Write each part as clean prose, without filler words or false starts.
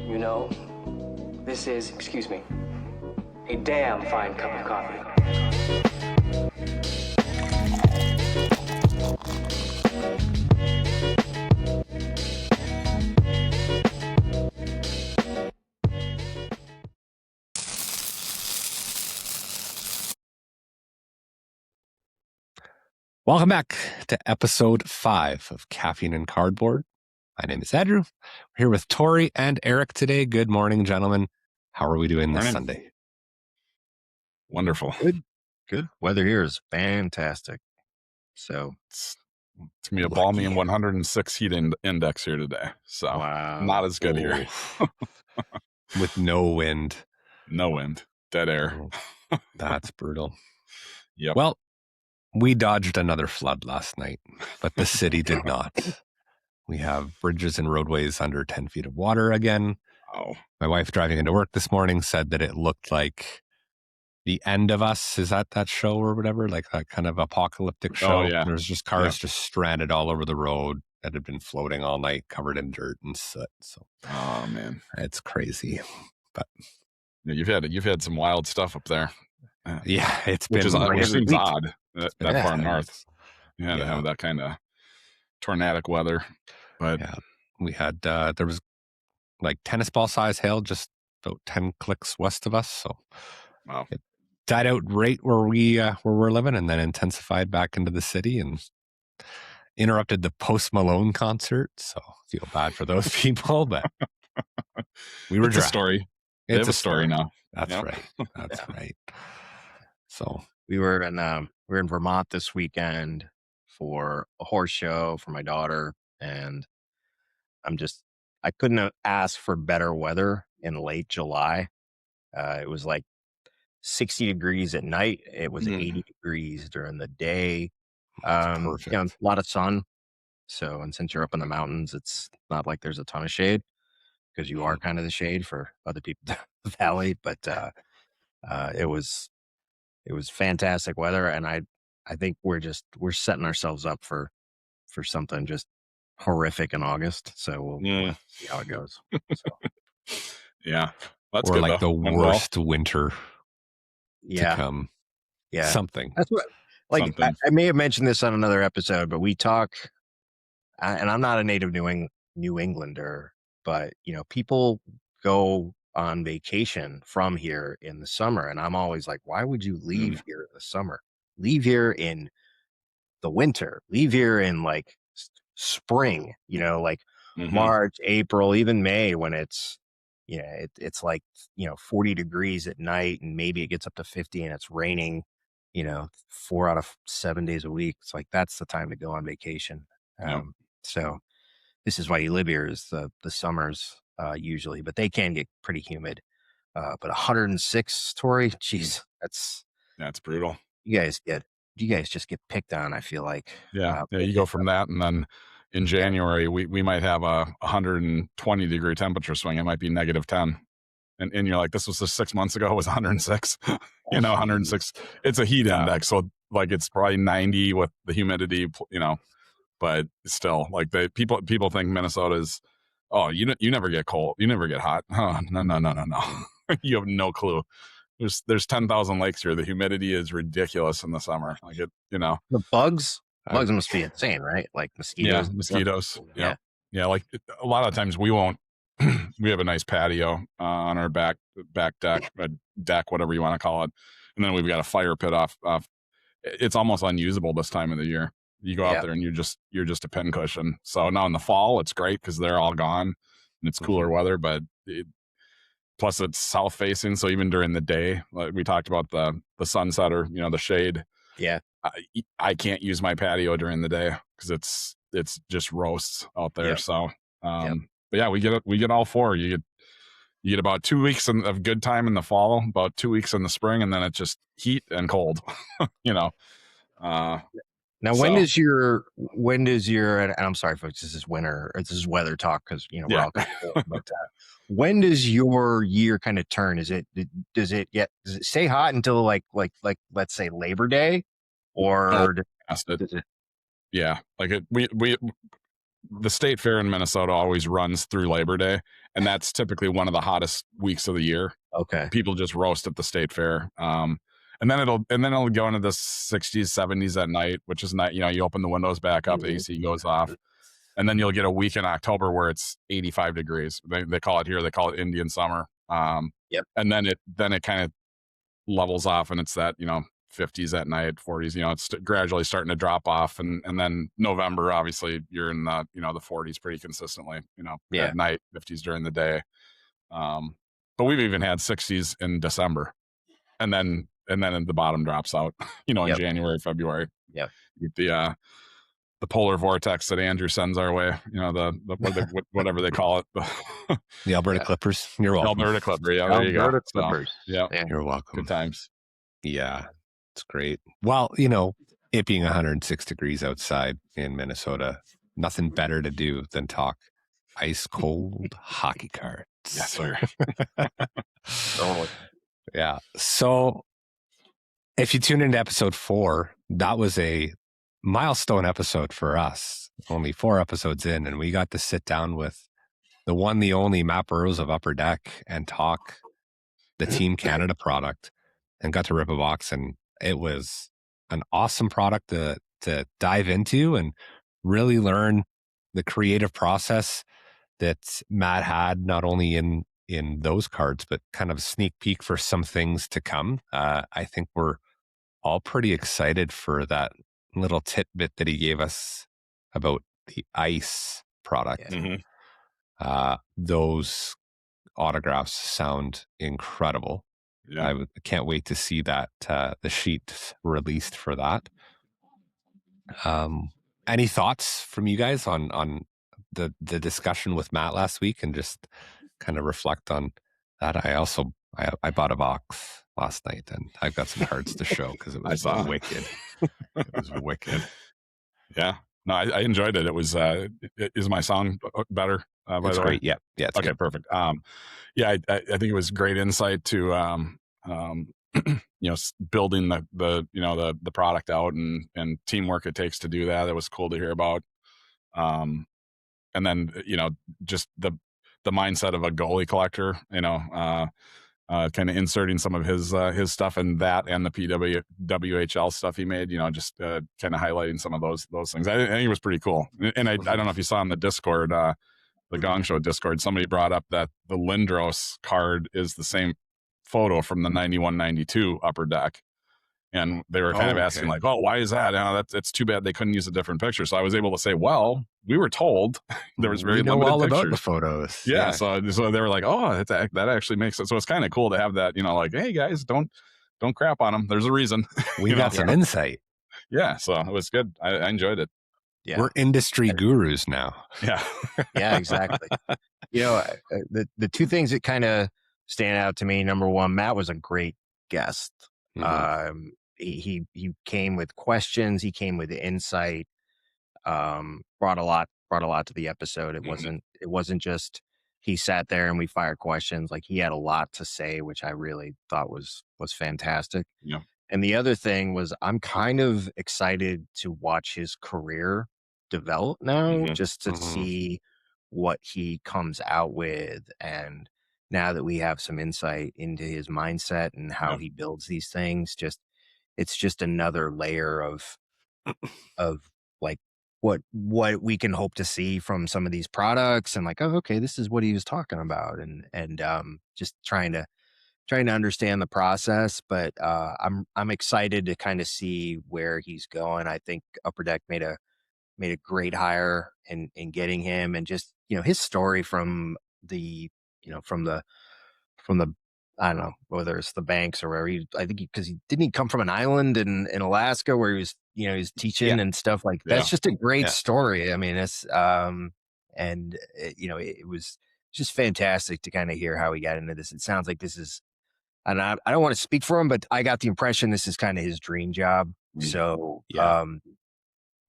You know, this is, excuse me, a damn fine cup of coffee. Welcome back to episode 5 of Caffeine and Cardboard. My name is Andrew. We're here with Tori and Eric today. Good morning, gentlemen. How are we doing this Sunday? Wonderful. Good. Weather here is fantastic. So it's gonna be a balmy and 106 heat index here today. So not as good here. With no wind. No wind. Dead air. That's brutal. Yep. Well, we dodged another flood last night, but the city did not. We have bridges and roadways under 10 feet of water again. Oh. My wife driving into work this morning said that it looked like The End of Us. Is that show or whatever? Like that kind of apocalyptic show. Oh, yeah. There's just cars just stranded all over the road that had been floating all night, covered in dirt and soot. So, oh man, it's crazy. But yeah, you've had some wild stuff up there. Yeah, which seems odd that far north. Yeah, to have that kind of tornadic weather. But yeah, we had there was like tennis ball size hail just about 10 clicks west of us. So wow. It died out right where we're living, and then intensified back into the city and interrupted the Post Malone concert. So I feel bad for those people, but we were a story. It's a story now. That's right. That's right. So we were in Vermont this weekend for a horse show for my daughter, and I couldn't have asked for better weather in late July. It was like 60 degrees at night. It was 80 degrees during the day. Perfect. A lot of sun. So, and since you're up in the mountains, it's not like there's a ton of shade because you are kind of the shade for other people down the valley. But it was fantastic weather, and I think we're setting ourselves up for something just horrific in August. So we'll see how it goes. So. Yeah, that's or good, like though. The worst winter to come. Yeah, something. That's what. Like I may have mentioned this on another episode, but we talk, and I'm not a native New Englander, but people go on vacation from here in the summer, and I'm always like, why would you leave here in the summer? Leave here in the winter. Leave here in like spring. Like March, April, even May, when it's it's like 40 degrees at night, and maybe it gets up to 50, and it's raining 4 out of 7 days a week. It's like that's the time to go on vacation. So this is why you live here, is the summers usually, but they can get pretty humid. But 106, Tori, geez, that's brutal. You guys just get picked on, I feel like. You go from that, and then in January we might have a 120 degree temperature swing. It might be -10. And you're like, this was just 6 months ago, it was 106. 106. It's a heat index, so like it's probably 90 with the humidity, but still, like people think Minnesota is, you never get cold, you never get hot. Oh, no. You have no clue. There's 10,000 lakes here. The humidity is ridiculous in the summer. Like the bugs must be insane, right? Like mosquitoes. Yeah, mosquitoes. Yeah. Like a lot of times we won't. We have a nice patio on our back deck, whatever you want to call it, and then we've got a fire pit off. It's almost unusable this time of the year. You go out there and you're just a pincushion. So now in the fall, it's great because they're all gone and it's cooler weather. But plus it's south facing, so even during the day, like we talked about the sunset or the shade. Yeah, I can't use my patio during the day because it's just roasts out there. So. But yeah, we get all four. You get about 2 weeks of good time in the fall, about 2 weeks in the spring, and then it's just heat and cold. Now, when does your? And I'm sorry, folks, this is winter. Or this is weather talk because we're all kind of cold, but when does your year kind of turn? Does it stay hot until like let's say Labor Day, or yeah, like we the state fair in Minnesota always runs through Labor Day, and that's typically one of the hottest weeks of the year. Okay. People just roast at the state fair. And then it'll go into the 60s, 70s at night, which is night. You open the windows back up, the AC goes off, and then you'll get a week in October where it's 85 degrees. They call it here. They call it Indian summer. Yep. And then it kind of levels off, and it's that 50s at night, 40s. It's gradually starting to drop off, and then November, obviously, you're in the the 40s pretty consistently. At night, 50s during the day. But we've even had 60s in December, and then the bottom drops out, in January, February. Yeah. The polar vortex that Andrew sends our way, whatever they call it. The Alberta Clippers. You're welcome. Alberta Clipper. Yeah, there you go. Alberta Clippers. So, you're welcome. Good times. Yeah, it's great. Well, it being 106 degrees outside in Minnesota, nothing better to do than talk ice cold hockey cards. Yes, sir. Totally. Yeah. So if you tune into episode 4, that was a milestone episode for us. Only 4 episodes in, and we got to sit down with the one, the only Matt Burrows of Upper Deck and talk the Team Canada product, and got to rip a box. And it was an awesome product to dive into and really learn the creative process that Matt had, not only in those cards, but kind of a sneak peek for some things to come. I think we're all pretty excited for that little tidbit that he gave us about the ice product. Mm-hmm. Those autographs sound incredible. Yeah. I can't wait to see that the sheet released for that. Any thoughts from you guys on the discussion with Matt last week, and just kind of reflect on that? I bought a box last night, and I've got some cards to show because it was wicked. It was wicked. Yeah. No, I enjoyed it. It was, is my song better? By It's the great. way? Yeah. Yeah. It's Okay, good. perfect. Yeah, I think it was great insight to, building the product out and teamwork it takes to do that. It was cool to hear about. And then, just the mindset of a goalie collector, kind of inserting some of his stuff in that, and the WHL stuff he made, just kind of highlighting some of those things. I think it was pretty cool. And I don't know if you saw in the Discord, the Gong Show Discord, somebody brought up that the Lindros card is the same photo from the 91-92 Upper Deck. And they were kind of asking, like, "Oh, why is that?" It's too bad they couldn't use a different picture. So I was able to say, "Well, we were told there was very limited all pictures about the photos." Yeah. So they were like, "Oh, that actually makes sense." So it's kind of cool to have that, like, "Hey guys, don't crap on them. There's a reason." We got some insight. Yeah. So it was good. I enjoyed it. Yeah. We're industry gurus now. Yeah. Yeah, exactly. The two things that kind of stand out to me: number one, Matt was a great guest. Mhm. He came with questions. He came with insight. Brought a lot to the episode. It wasn't just he sat there and we fired questions. Like, he had a lot to say, which I really thought was fantastic. Yeah. And the other thing was, I'm kind of excited to watch his career develop now, just to see what he comes out with. And now that we have some insight into his mindset and how he builds these things, it's just another layer of like what we can hope to see from some of these products, and like, oh, okay, this is what he was talking about, and just trying to understand the process. But I'm excited to kind of see where he's going. I think Upper Deck made a great hire in getting him, and just his story from the I don't know whether it's the banks or where I think because he didn't come from an island in Alaska where he was he's teaching and stuff like that. That's just a great story. I mean, it's and it was just fantastic to kind of hear how he got into this. It sounds like this is, and I don't want to speak for him, but I got the impression this is kind of his dream job. So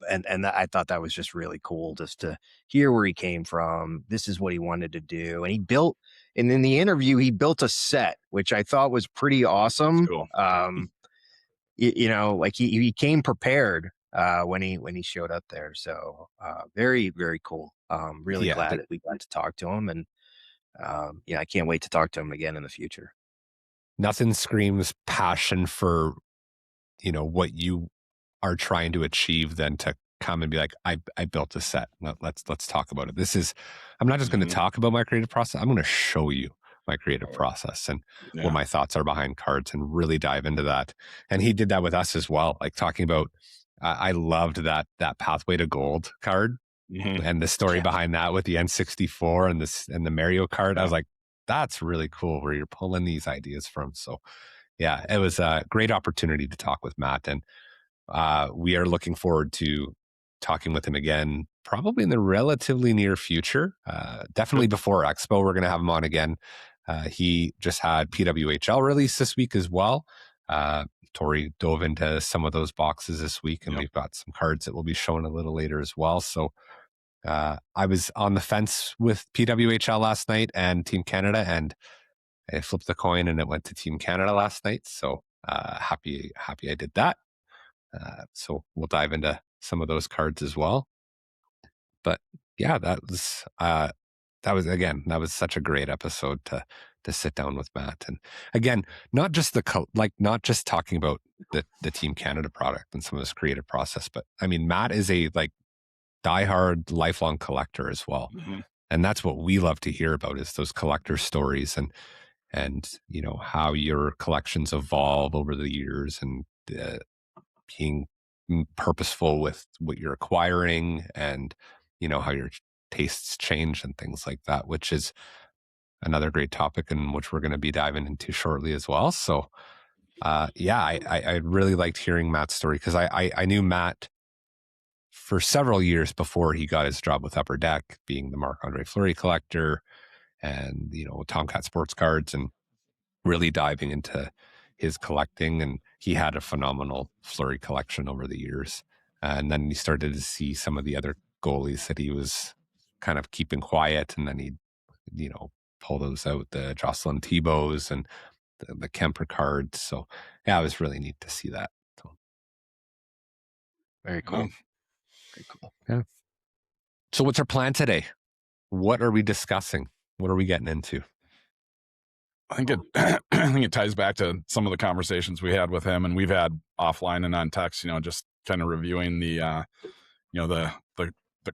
and I thought that was just really cool, just to hear where he came from. This is what he wanted to do. And in the interview, he built a set, which I thought was pretty awesome. Cool. Like he came prepared when he showed up there. So very, very cool. Really Yeah, glad that we got to talk to him, and I can't wait to talk to him again in the future. nothing screams passion for, what you are trying to achieve than to come and be like, I built a set. Let's talk about it. I'm not just going to talk about my creative process. I'm going to show you my creative process and what my thoughts are behind cards and really dive into that. And he did that with us as well. Like talking about, I loved that Pathway to Gold card and the story behind that with the N64 and the Mario card. I was like, that's really cool where you're pulling these ideas from. So yeah, it was a great opportunity to talk with Matt, and we are looking forward to talking with him again, probably in the relatively near future. Definitely before Expo, we're going to have him on again. He just had PWHL release this week as well. Tori dove into some of those boxes this week, and we've got some cards that we'll be showing a little later as well. So I was on the fence with PWHL last night and Team Canada, and I flipped the coin and it went to Team Canada last night. So happy I did that. So we'll dive into some of those cards as well. But yeah, that was such a great episode to sit down with Matt. And again, not just not just talking about the Team Canada product and some of this creative process, but I mean, Matt is a diehard lifelong collector as well. And that's what we love to hear about, is those collector stories and how your collections evolve over the years, and being purposeful with what you're acquiring, and how your tastes change and things like that, which is another great topic, and which we're going to be diving into shortly as well. So I really liked hearing Matt's story, because I knew Matt for several years before he got his job with Upper Deck, being the Marc-Andre Fleury collector and Tomcat sports cards, and really diving into his collecting. And he had a phenomenal Fleury collection over the years. And then he started to see some of the other goalies that he was kind of keeping quiet. And then he'd, pull those out, the Jocelyn Thibaults and the Kemper cards. So yeah, it was really neat to see that. So. Very cool. Very cool. Yeah. So what's our plan today? What are we discussing? What are we getting into? I think it ties back to some of the conversations we had with him, and we've had offline and on text, just kind of reviewing the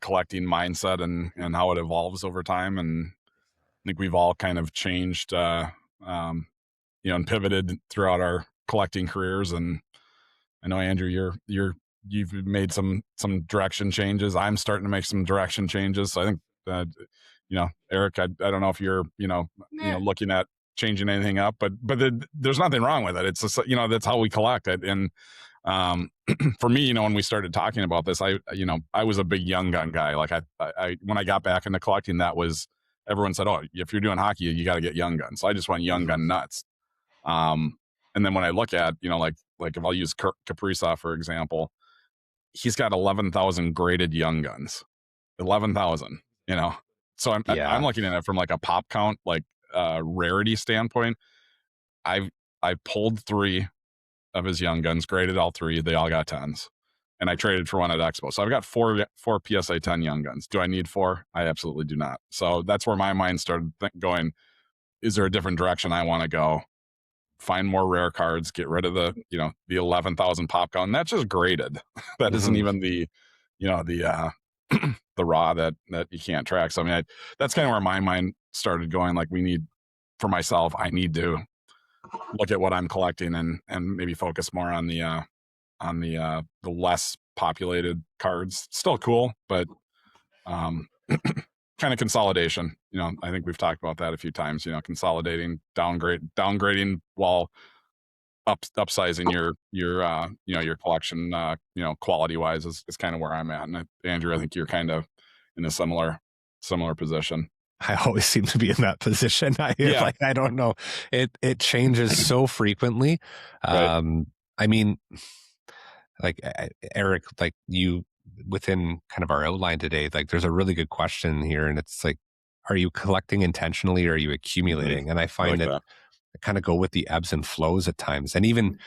collecting mindset and how it evolves over time. And I think we've all kind of changed, and pivoted throughout our collecting careers. And I know, Andrew, you've made some direction changes. I'm starting to make some direction changes. So I think, Eric, I don't know if you're, looking at changing anything up, but there's nothing wrong with it. It's just, that's how we collect it. And for me, when we started talking about this, I was a big young gun guy. Like I when I got back into collecting, everyone said, oh, if you're doing hockey, you got to get young guns. So I just went young gun nuts. And then when I look at, like if I'll use Kaprizov, for example, he's got 11,000 graded young guns, 11,000, so I'm looking at it from like a pop count, rarity standpoint. I pulled 3 of his young guns, graded all 3. They all got 10s, and I traded for one at Expo. So I've got 4 PSA 10 young guns. Do I need 4? I absolutely do not. So that's where my mind started going. Is there a different direction I want to go? Find more rare cards, get rid of the 11,000 pop count. And that's just graded. That isn't even the the raw that you can't track. So I mean, that's kind of where my mind started going. Like, for myself, I need to look at what I'm collecting and maybe focus more on the less populated cards. Still cool, but kind of consolidation. I think we've talked about that a few times. Consolidating, downgrading while upsizing your collection. Quality wise is kind of where I'm at. And Andrew, I think you're kind of in a similar position. I always seem to be in that position. I don't know. It changes so frequently. Right. I mean, Eric, you, within kind of our outline today, there's a really good question here, and it's like, are you collecting intentionally or are you accumulating? And I find that I kind of go with the ebbs and flows at times. And even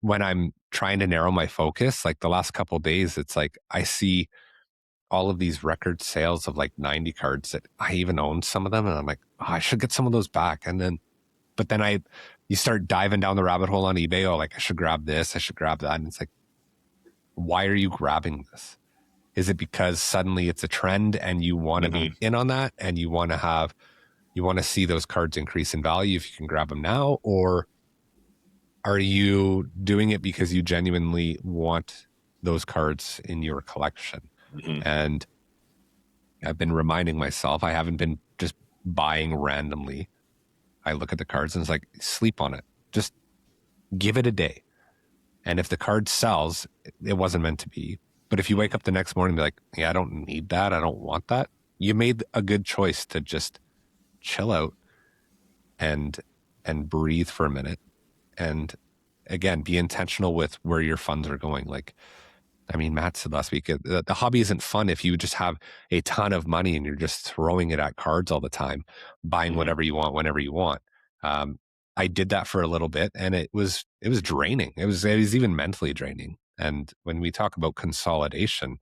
when I'm trying to narrow my focus, like the last couple of days, it's like I see all of these record sales of like 90 cards that I even own some of them. And I'm like, oh, I should get some of those back. And then, but then you start diving down the rabbit hole on eBay. Oh, like I should grab this, I should grab that. And it's like, why are you grabbing this? Is it because suddenly it's a trend and you want to be in on that and you want to see those cards increase in value if you can grab them now? Or are you doing it because you genuinely want those cards in your collection? And I've been reminding myself, I haven't been just buying randomly. I look at the cards and it's like, sleep on it. Just give it a day. And if the card sells, it wasn't meant to be. But if you wake up the next morning and be like, yeah, I don't need that, I don't want that, you made a good choice to just chill out and breathe for a minute. And again, be intentional with where your funds are going. Like, I mean, Matt said last week, the hobby isn't fun if you just have a ton of money and you're just throwing it at cards all the time, buying whatever you want, whenever you want. I did that for a little bit and it was draining. It was even mentally draining. And when we talk about consolidation,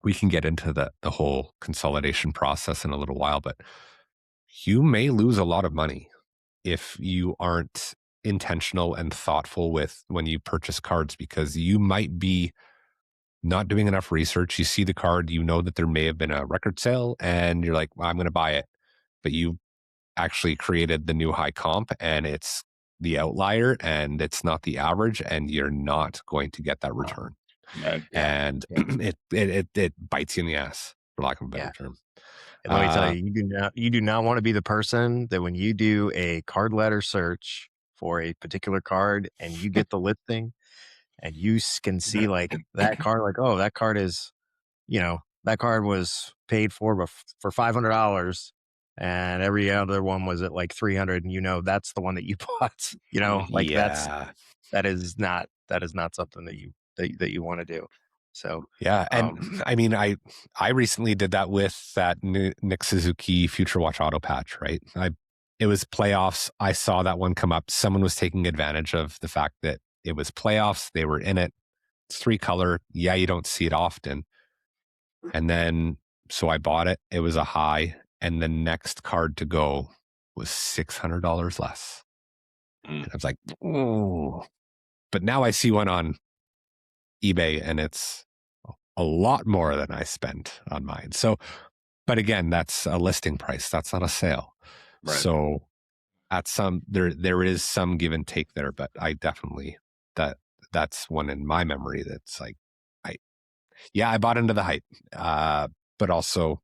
we can get into the whole consolidation process in a little while, but you may lose a lot of money if you aren't intentional and thoughtful with when you purchase cards, because you might be not doing enough research. You see the card, you know that there may have been a record sale and you're like, well, I'm going to buy it. But you actually created the new high comp and it's the outlier and it's not the average and you're not going to get that return. And it bites you in the ass, for lack of a better term. And let me tell you, you do not want to be the person that when you do a card letter search for a particular card and you get the listing and you can see like that card, like, oh, that card is, that card was paid for $500 and every other one was at like 300 and that's the one that you bought, like that is not something that you want to do. So yeah, and I mean, I recently did that with that Nick Suzuki Future Watch auto patch, right? It was playoffs. I saw that one come up. Someone was taking advantage of the fact that it was playoffs. They were in it. It's 3-color. Yeah, you don't see it often. And then, so I bought it. It was a high, and the next card to go was $600 less. And I was like, oh. But now I see one on eBay, and it's a lot more than I spent on mine. So, but again, that's a listing price. That's not a sale. Right. So at there is some give and take there, but I definitely, that's one in my memory that's like, I bought into the hype. But also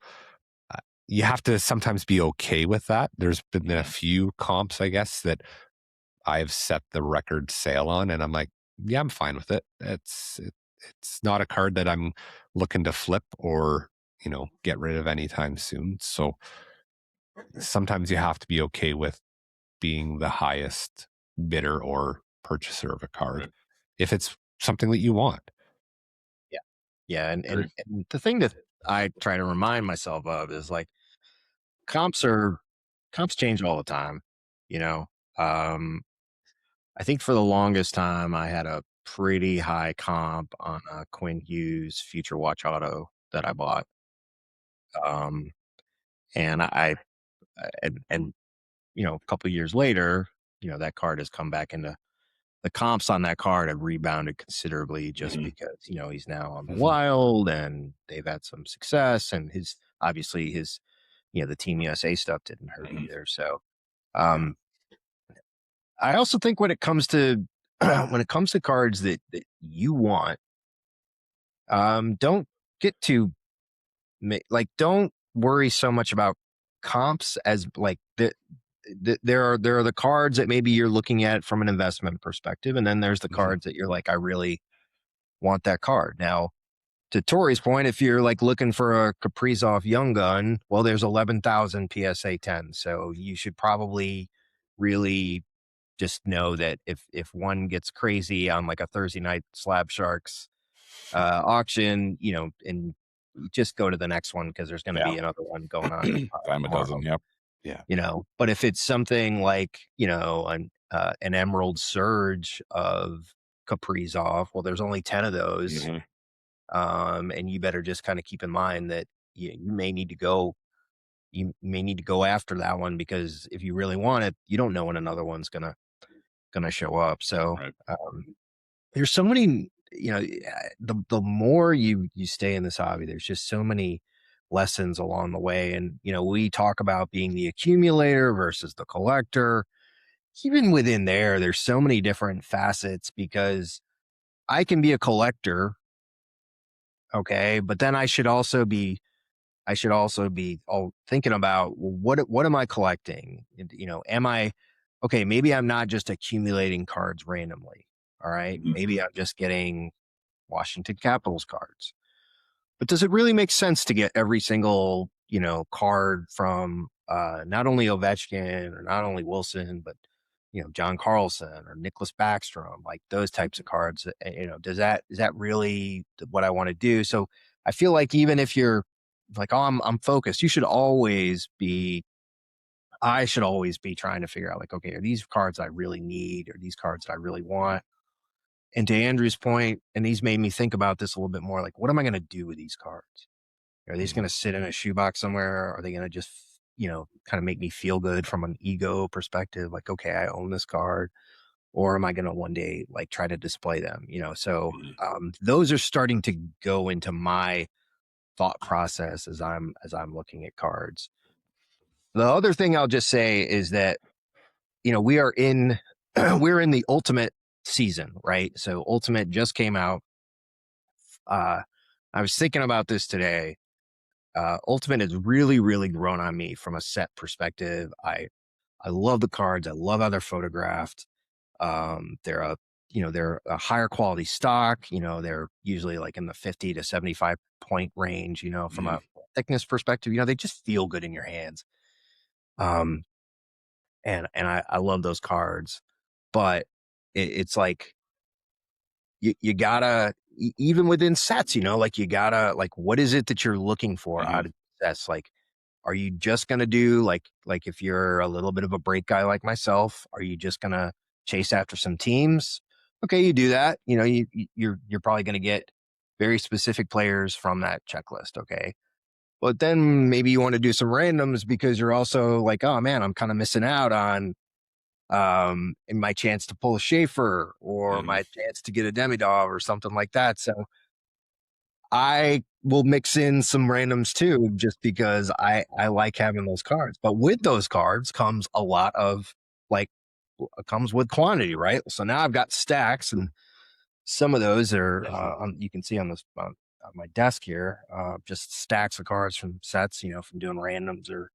you have to sometimes be okay with that. There's been a few comps, I guess, that I've set the record sale on and I'm like, yeah, I'm fine with it. It's not a card that I'm looking to flip or, get rid of anytime soon. So sometimes you have to be okay with being the highest bidder or purchaser of a card if it's something that you want. Yeah. Yeah. And the thing that I try to remind myself of is like comps change all the time. I think for the longest time I had a pretty high comp on a Quinn Hughes Future Watch auto that I bought. And a couple of years later, that card has come back into the comps on that card have rebounded considerably just because, he's now on the wild and they've had some success and obviously his, the Team USA stuff didn't hurt either. So, I also think when it comes to cards that you want, don't get too don't worry so much about comps as like there are the cards that maybe you're looking at from an investment perspective, and then there's the cards that you're like, I really want that card. Now, to Tori's point, if you're like looking for a Kaprizov Young Gun, well, there's 11,000 PSA 10, so you should probably really just know that if one gets crazy on like a Thursday night Slab Sharks auction, and just go to the next one because there's going to be another one going on. Time a dozen. Yep. Yeah. But if it's something like, an an Emerald Surge of Kaprizov. Well, there's only 10 of those. And you better just kind of keep in mind that you may need to go after that one, because if you really want it, you don't know when another one's gonna show up. So there's so many, the more you stay in this hobby, there's just so many lessons along the way. And we talk about being the accumulator versus the collector. Even within there's so many different facets, because I can be a collector, okay, but then I should also be thinking about, well, what am I collecting? Am I okay? Maybe I'm not just accumulating cards randomly. All right, maybe I'm just getting Washington Capitals cards. But does it really make sense to get every single card from not only Ovechkin or not only Wilson, but John Carlson or Nicholas Backstrom, like those types of cards? Is that really what I want to do? So I feel like even if you're like, oh, I'm focused, I should always be trying to figure out, like, okay, are these cards I really need? Or these cards that I really want? And to Andrew's point, and he's made me think about this a little bit more, like, what am I going to do with these cards? Are they just going to sit in a shoebox somewhere? Are they going to just, kind of make me feel good from an ego perspective? Like, okay, I own this card. Or am I going to one day like try to display them? So those are starting to go into my thought process as I'm looking at cards. The other thing I'll just say is that, we're in the Ultimate season, right? So Ultimate just came out. I was thinking about this today. Ultimate has really, really grown on me from a set perspective. I love the cards. I love how they're photographed. They're a higher quality stock. They're usually like in the 50 to 75 point range, from a thickness perspective. They just feel good in your hands. And I love those cards, but it's like you gotta, even within sets, like you gotta, like, what is it that you're looking for out of sets? Like, are you just gonna do like if you're a little bit of a break guy like myself, are you just gonna chase after some teams? Okay, you do that. You're probably gonna get very specific players from that checklist. Okay. But then maybe you want to do some randoms, because you're also like, oh man, I'm kind of missing out on in my chance to pull a Schaefer, or my chance to get a Demidov or something like that. So I will mix in some randoms too, just because I like having those cards. But with those cards comes a lot of comes with quantity, right? So now I've got stacks, and some of those are you can see on this on my desk here, just stacks of cards from sets, from doing randoms or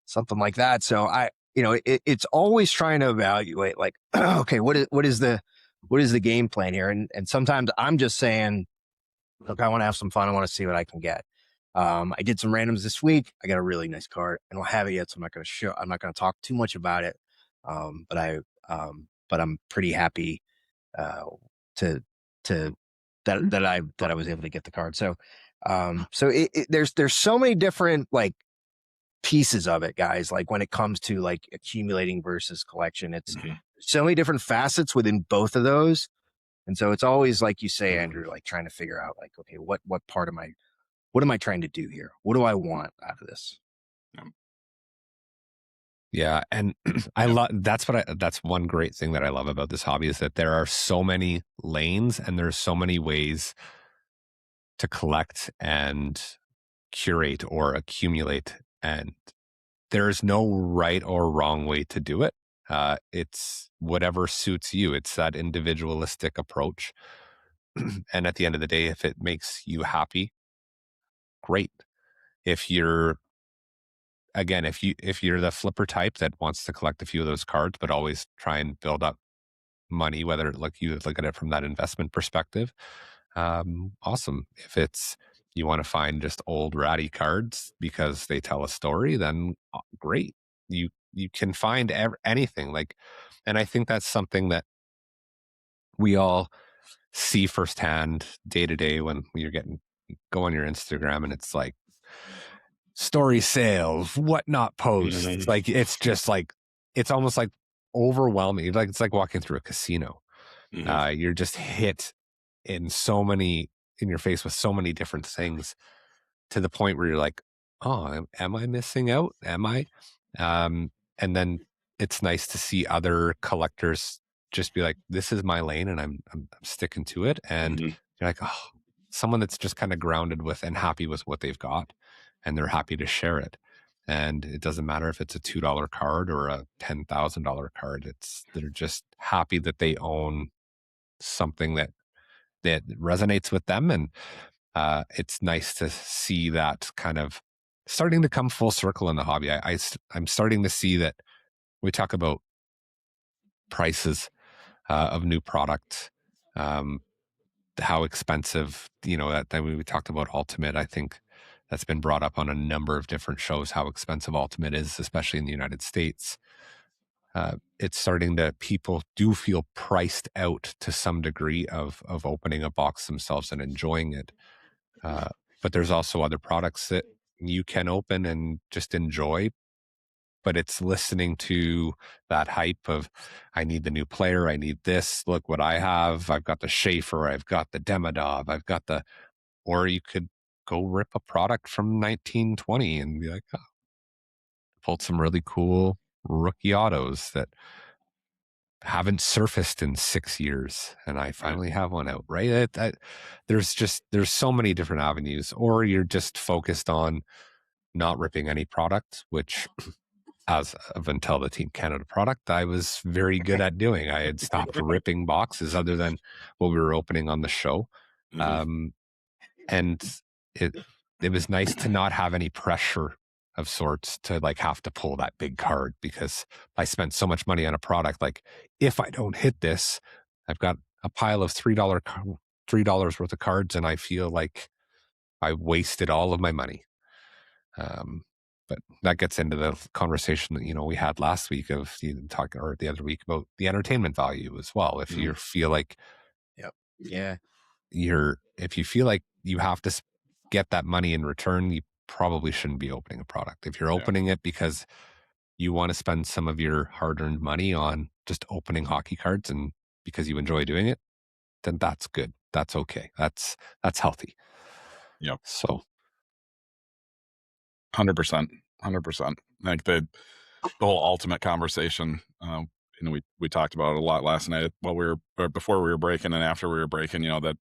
something like that. So it's always trying to evaluate, like, okay, what is the game plan here? And sometimes I'm just saying, look, I want to have some fun. I want to see what I can get. I did some randoms this week. I got a really nice card. I don't have it yet, so I'm not going to talk too much about it. But I'm pretty happy that I was able to get the card. So there's so many different like pieces of it, guys. Like when it comes to like accumulating versus collection, it's so many different facets within both of those. And so it's always, like you say, Andrew, like trying to figure out, like, okay, what part am I trying to do here? What do I want out of this? Yeah. And I love, that's one great thing that I love about this hobby, is that there are so many lanes and there's so many ways to collect and curate or accumulate. And there's no right or wrong way to do it. It's whatever suits you. It's that individualistic approach. And at the end of the day, if it makes you happy, great. If you're the flipper type that wants to collect a few of those cards, but always try and build up money, whether you look at it from that investment perspective, awesome. If you want to find just old ratty cards because they tell a story, then great. You can find anything, and I think that's something that we all see firsthand day to day when you're go on your Instagram and it's like story sales, whatnot posts. Like, it's just like, it's almost like overwhelming. Like it's like walking through a casino. You're just hit in your face with so many different things, to the point where you're like, oh, am I missing out? Am I? And then it's nice to see other collectors just be like, this is my lane and I'm sticking to it. And you're like, oh, someone that's just kind of grounded with and happy with what they've got, and they're happy to share it. And it doesn't matter if it's a $2 card or a $10,000 card. They're just happy that they own something that resonates with them. And it's nice to see that kind of starting to come full circle in the hobby. I'm starting to see that we talk about prices of new product, how expensive, that we talked about Ultimate. I think that's been brought up on a number of different shows, how expensive Ultimate is, especially in the United States. It's starting to, people do feel priced out to some degree of opening a box themselves and enjoying it. But there's also other products that you can open and just enjoy, but it's listening to that hype of, I need the new player, I need this, look what I have, I've got the Schaefer, I've got the Demidov, or you could go rip a product from 1920 and be like, oh, pulled some really cool rookie autos that haven't surfaced in 6 years, and I finally have one out, right? There's so many different avenues. Or you're just focused on not ripping any product, which as of until the Team Canada product, I was very good at doing. I had stopped ripping boxes other than what we were opening on the show. And it was nice to not have any pressure of sorts to like have to pull that big card, because I spent so much money on a product. Like, if I don't hit this, I've got a pile of $3 worth of cards, and I feel like I wasted all of my money. But that gets into the conversation that we had last week of talking, or the other week, about the entertainment value as well. If you feel like, if you feel like you have to get that money in return, you probably shouldn't be opening a product. If you're opening it because you want to spend some of your hard-earned money on just opening hockey cards, and because you enjoy doing it, then that's good. That's okay. That's healthy. Yep. So 100%. Like the whole Ultimate conversation, we talked about it a lot last night before we were breaking and after we were breaking, that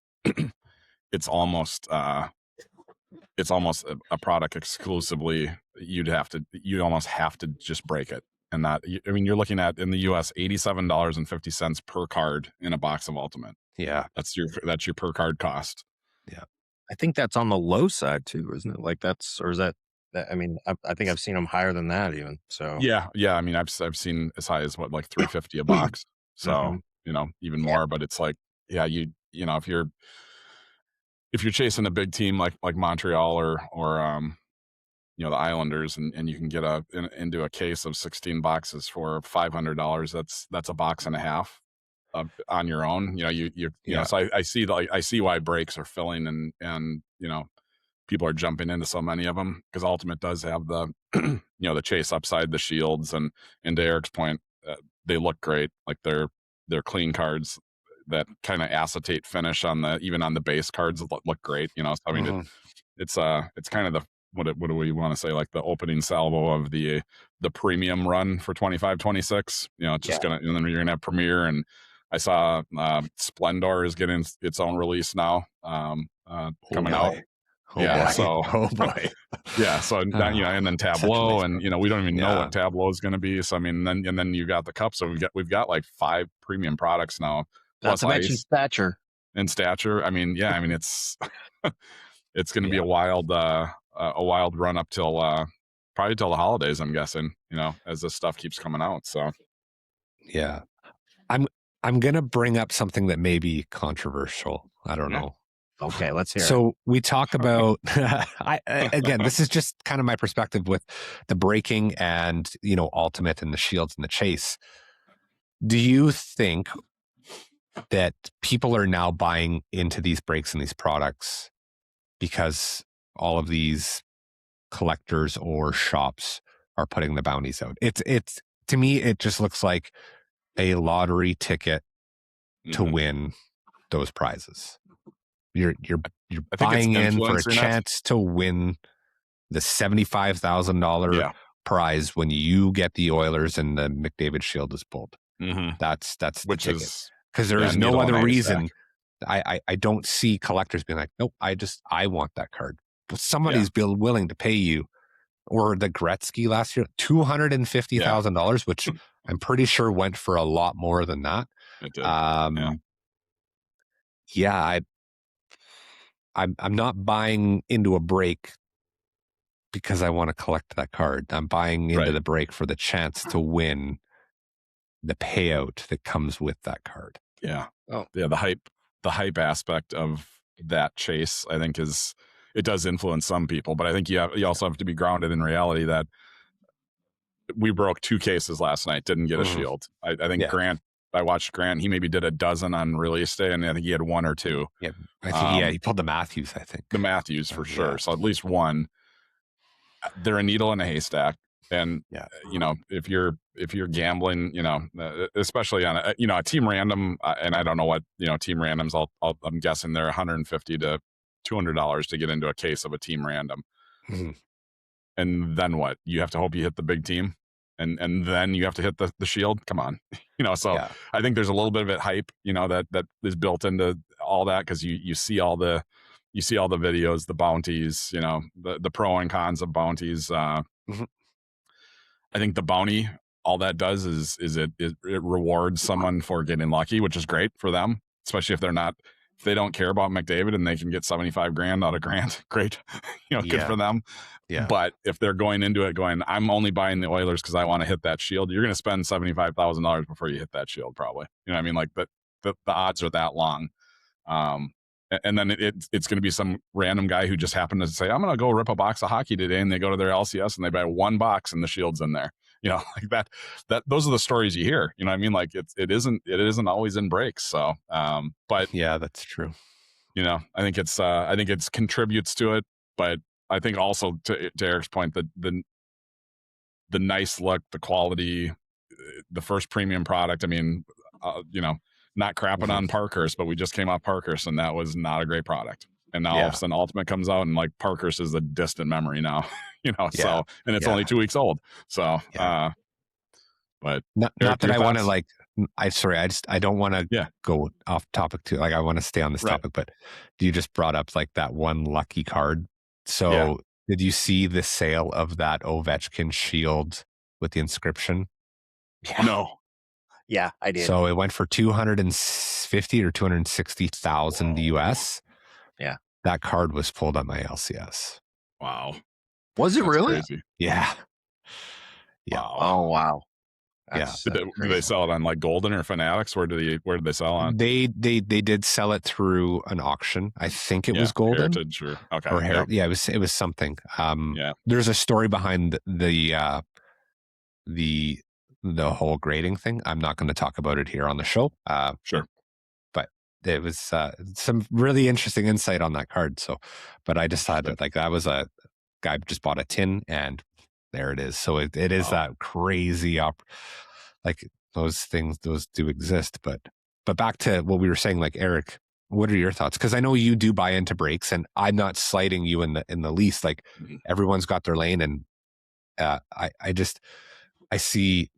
it's almost a product exclusively you almost have to just break it. And that, you're looking at, in the US, $87.50 per card in a box of Ultimate. Yeah. That's your per card cost. Yeah. I think that's on the low side too, isn't it? Like is that, I think I've seen them higher than that even. So yeah. I've seen as high as like $350 a box. So, even more, but it's like, if you're chasing a big team like Montreal or the Islanders, and you can get into a case of 16 boxes for $500, that's a box and a half on your own. So I see why breaks are filling, and people are jumping into so many of them, because Ultimate does have the the chase upside, the shields, and to Eric's point, they look great. Like they're clean cards. That kind of acetate finish even on the base cards look great. So it's kind of the, what do we want to say, like the opening salvo of the premium run for 25-26. It's just gonna, and then you're gonna have Premier, and I saw Splendor is getting its own release now, coming out. So yeah, so and then Tableau, and we don't even know what Tableau is going to be. So and then you got the cup. So we've got like 5 premium products now. Not to mention Stature. And Stature. It's it's going to be a wild run up till probably till the holidays, I'm guessing. As this stuff keeps coming out. So yeah, I'm going to bring up something that may be controversial. I don't know. Okay, let's hear it. So we talk about, again, this is just kind of my perspective with the breaking and, Ultimate and the shields and the chase. Do you think that people are now buying into these breaks and these products because all of these collectors or shops are putting the bounties out? It's to me, it just looks like a lottery ticket to Mhm. win those prizes. You're I think it's buying in for a influencing it. chance to win the $75,000 Yeah. prize when you get the Oilers and the McDavid Shield is pulled. Mhm. That's the Which ticket. is Because there is no needle in other a reason. haystack. I don't see collectors being like, nope, I want that card. But somebody's Yeah. willing to pay you. Or the Gretzky last year, $250,000, which I'm pretty sure went for a lot more than that. It did. Yeah, I'm not buying into a break because I want to collect that card. I'm buying into Right. the break for the chance to win the payout that comes with that card. Yeah. Oh. Yeah. The hype aspect of that chase, I think, it does influence some people, but I think you also have to be grounded in reality that we broke 2 cases last night, didn't get a shield. I think Grant, I watched Grant, he maybe did a dozen on release day, and I think he had 1 or 2. Yeah, I think he pulled the Matthews, I think. The Matthews for sure. So at least 1. They're a needle in a haystack. And if you're gambling, especially on a team random, and I don't know what team randoms. I'm guessing they're $150 to $200 to get into a case of a team random. Mm-hmm. And then what? You have to hope you hit the big team, and then you have to hit the shield. Come on, So I think there's a little bit of it hype, that is built into all that because you see all the videos, the bounties, the pro and cons of bounties. I think the bounty, all that does is it rewards someone for getting lucky, which is great for them, especially if they don't care about McDavid and they can get $75,000 out of Grant. Great, good for them. Yeah. But if they're going into it going, I'm only buying the Oilers because I want to hit that shield, you're going to spend $75,000 before you hit that shield, probably. You know what I mean? Like the odds are that long. And then it's going to be some random guy who just happened to say, I'm going to go rip a box of hockey today. And they go to their LCS and they buy 1 box and the shield's in there. Like that, those are the stories you hear, you know what I mean? Like it isn't always in breaks. So, but yeah, that's true. I think it's contributes to it, but I think also to Eric's point, the nice look, the quality, the first premium product. I mean, not crapping on Parkhurst, but we just came off Parkhurst and that was not a great product. And now all of a sudden Ultimate comes out and like Parkhurst is a distant memory now, so, and it's only 2 weeks old. So, but not that I want to like, I don't want to go off topic too. Like I want to stay on this topic, but you just brought up like that one lucky card. So did you see the sale of that Ovechkin shield with the inscription? Yeah. No. Yeah, I did. So it went for $250,000 or $260,000 US. Yeah. That card was pulled at my LCS. Wow. Was it really? Crazy. Yeah. Wow. Oh, wow. Did they sell it on like Golden or Fanatics? Where did they sell on? They did sell it through an auction. I think it was Golden. Heritage or okay. Or it was something. There's a story behind the whole grading thing. I'm not going to talk about it here on the show. Sure. But it was some really interesting insight on that card. So, but I just thought that like that was a guy just bought a tin and there it is. So it is that crazy like those things, those do exist. But back to what we were saying, like Eric, what are your thoughts? Because I know you do buy into breaks, and I'm not slighting you in the least. Like everyone's got their lane, and I see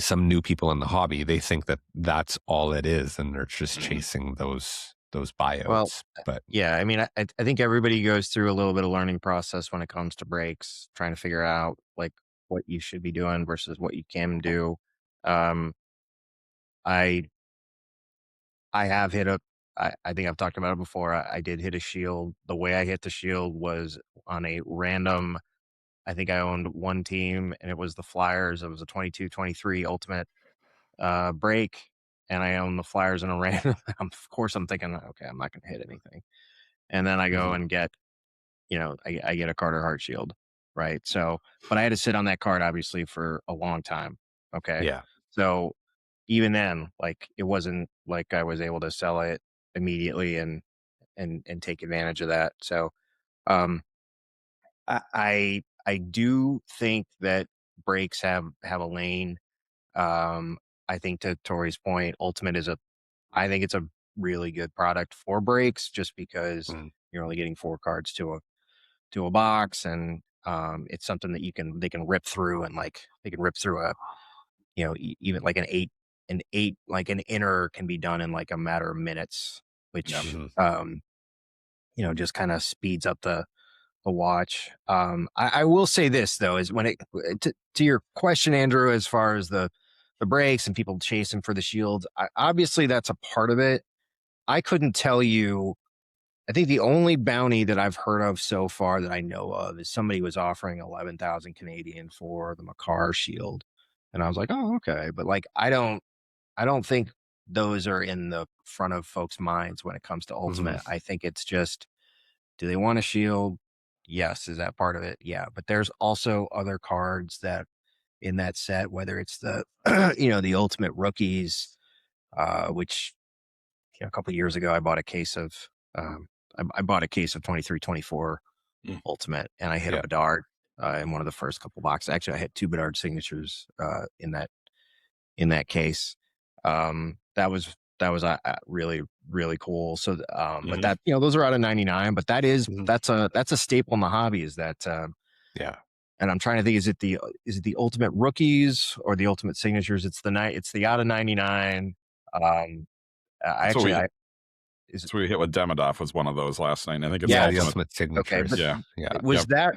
some new people in the hobby. They think that that's all it is, and they're just chasing those buyouts. Well, but yeah, I mean, I think everybody goes through a little bit of learning process when it comes to breaks, trying to figure out like what you should be doing versus what you can do. I have hit I think I've talked about it before. I did hit a shield. The way I hit the shield was on a random, I think I owned one team and it was the Flyers. It was a 22-23 Ultimate break. And I own the Flyers in a random. Of course, I'm thinking, okay, I'm not going to hit anything. And then I go and get, I get a Carter Hart shield, right? So, but I had to sit on that card obviously for a long time. Okay. yeah, So even then, like it wasn't like I was able to sell it immediately and take advantage of that. So, I do think that breaks have a lane. I think to Tori's point, Ultimate I think it's a really good product for breaks, just because you're only getting 4 cards to a box, and it's something that they can rip through, and like they can rip through a, even like an eight, like an inner can be done in like a matter of minutes, which just kind of speeds up the watch. I will say this though, is when to your question, Andrew, as far as the breaks and people chasing for the shields, obviously that's a part of it. I couldn't tell you. I think the only bounty that I've heard of so far that I know of is somebody was offering 11,000 Canadian for the Makar shield, and I was like, oh, okay, but like I don't think those are in the front of folks' minds when it comes to Ultimate. I think it's just, do they want a shield? Yes. Is that part of it? Yeah. But there's also other cards that in that set, whether it's the the Ultimate Rookies, which a couple of years ago I bought a case of I bought a case of 23-24 Ultimate, and I hit a Bedard in one of the first couple boxes. Actually, I had 2 Bedard signatures in that case. That was really, really cool. So, but that, those are out of 99, but that's a staple in the hobby, is that, and I'm trying to think, is it the Ultimate Rookies or the Ultimate Signatures? It's the out of 99. So we hit with Demidov was one of those last night. I think it's the Ultimate Signatures. Okay, was that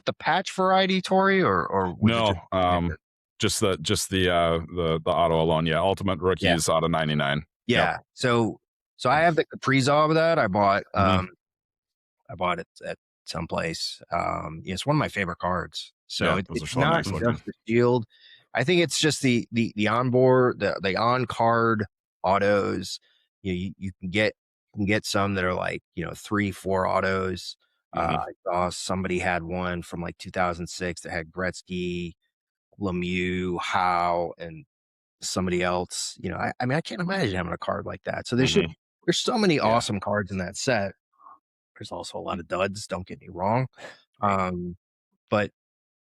the patch variety, Tori, or was no? It just the auto alone. Yeah, Ultimate Rookies out of 99. Yeah. So I have the Kaprizov of that. I bought it at some place. It's one of my favorite cards. So it's not just the shield. I think it's just the onboard, the on card autos. You can get some that are like 3-4 autos. I saw somebody had one from like 2006 that had Gretzky, Lemieux, Howe, and somebody else. I mean, I can't imagine having a card like that. So there's so many awesome cards in that set. There's also a lot of duds, don't get me wrong. But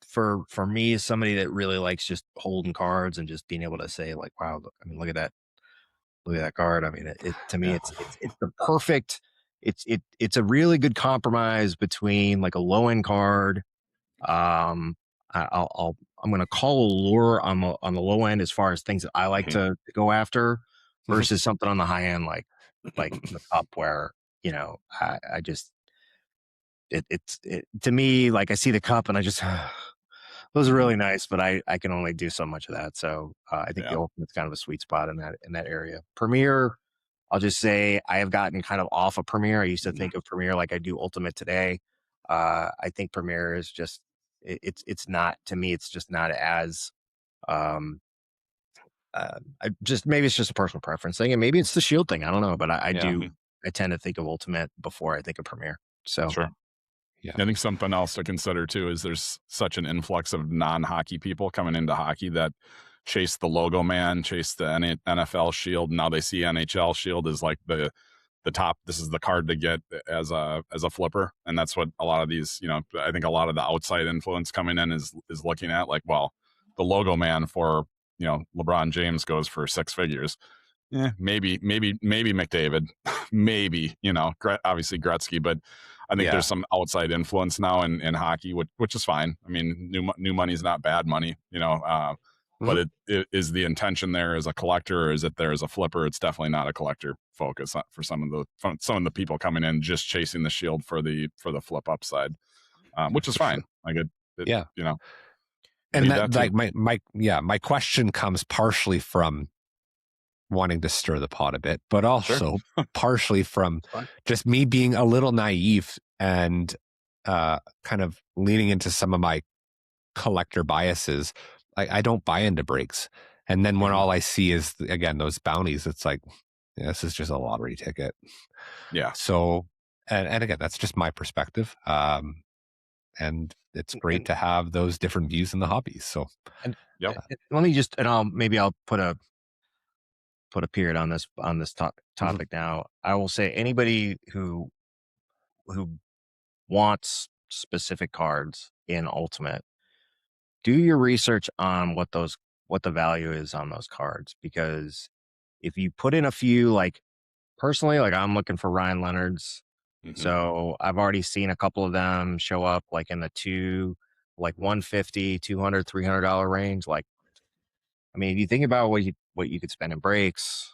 for me, as somebody that really likes just holding cards and just being able to say like, wow, look at that card. I mean, to me, it's the perfect. It's a really good compromise between like a low end card. I'm going to call a lure on the low end as far as things that I like to go after, versus something on the high end like the cup, where I just it's to me, like I see the cup and I just those are really nice, but I can only do so much of that. So I think the Ultimate's kind of a sweet spot in that area. Premier, I'll just say I have gotten kind of off of Premier. I used to think of Premier like I do Ultimate today. I think Premier is just it's not, to me, it's just not as maybe it's just a personal preference thing, and maybe it's the shield thing. I don't know, but I tend to think of Ultimate before I think of Premier. So sure. Yeah. I think something else to consider too is there's such an influx of non-hockey people coming into hockey that chase the logo man, chase the NFL shield. Now they see NHL shield as like the top. This is the card to get as a flipper, and that's what a lot of these, I think a lot of the outside influence coming in is looking at, like, well, the logo man for LeBron James goes for 6 figures. Maybe McDavid, maybe obviously Gretzky, but I think there's some outside influence now in hockey, which is fine. I mean, new money is not bad money, but it is the intention there as a collector, or is it there as a flipper? It's definitely not a collector focus for some of the people coming in just chasing the shield for the flip upside, which is fine. Like and that like my question comes partially from wanting to stir the pot a bit, but also partially from just me being a little naive and kind of leaning into some of my collector biases. I don't buy into breaks, and then when all I see is again those bounties, it's like, this is just a lottery ticket. Yeah. So and again, that's just my perspective. And it's great to have those different views in the hobby. So let me just, and I'll put a period on this topic now. I will say anybody who wants specific cards in Ultimate, do your research on what those what the value is on those cards, because if you put in a few, like personally, like I'm looking for Ryan Leonard's. So I've already seen a couple of them show up like in the like 150, 200, $300 range. Like, I mean, if you think about what you could spend in breaks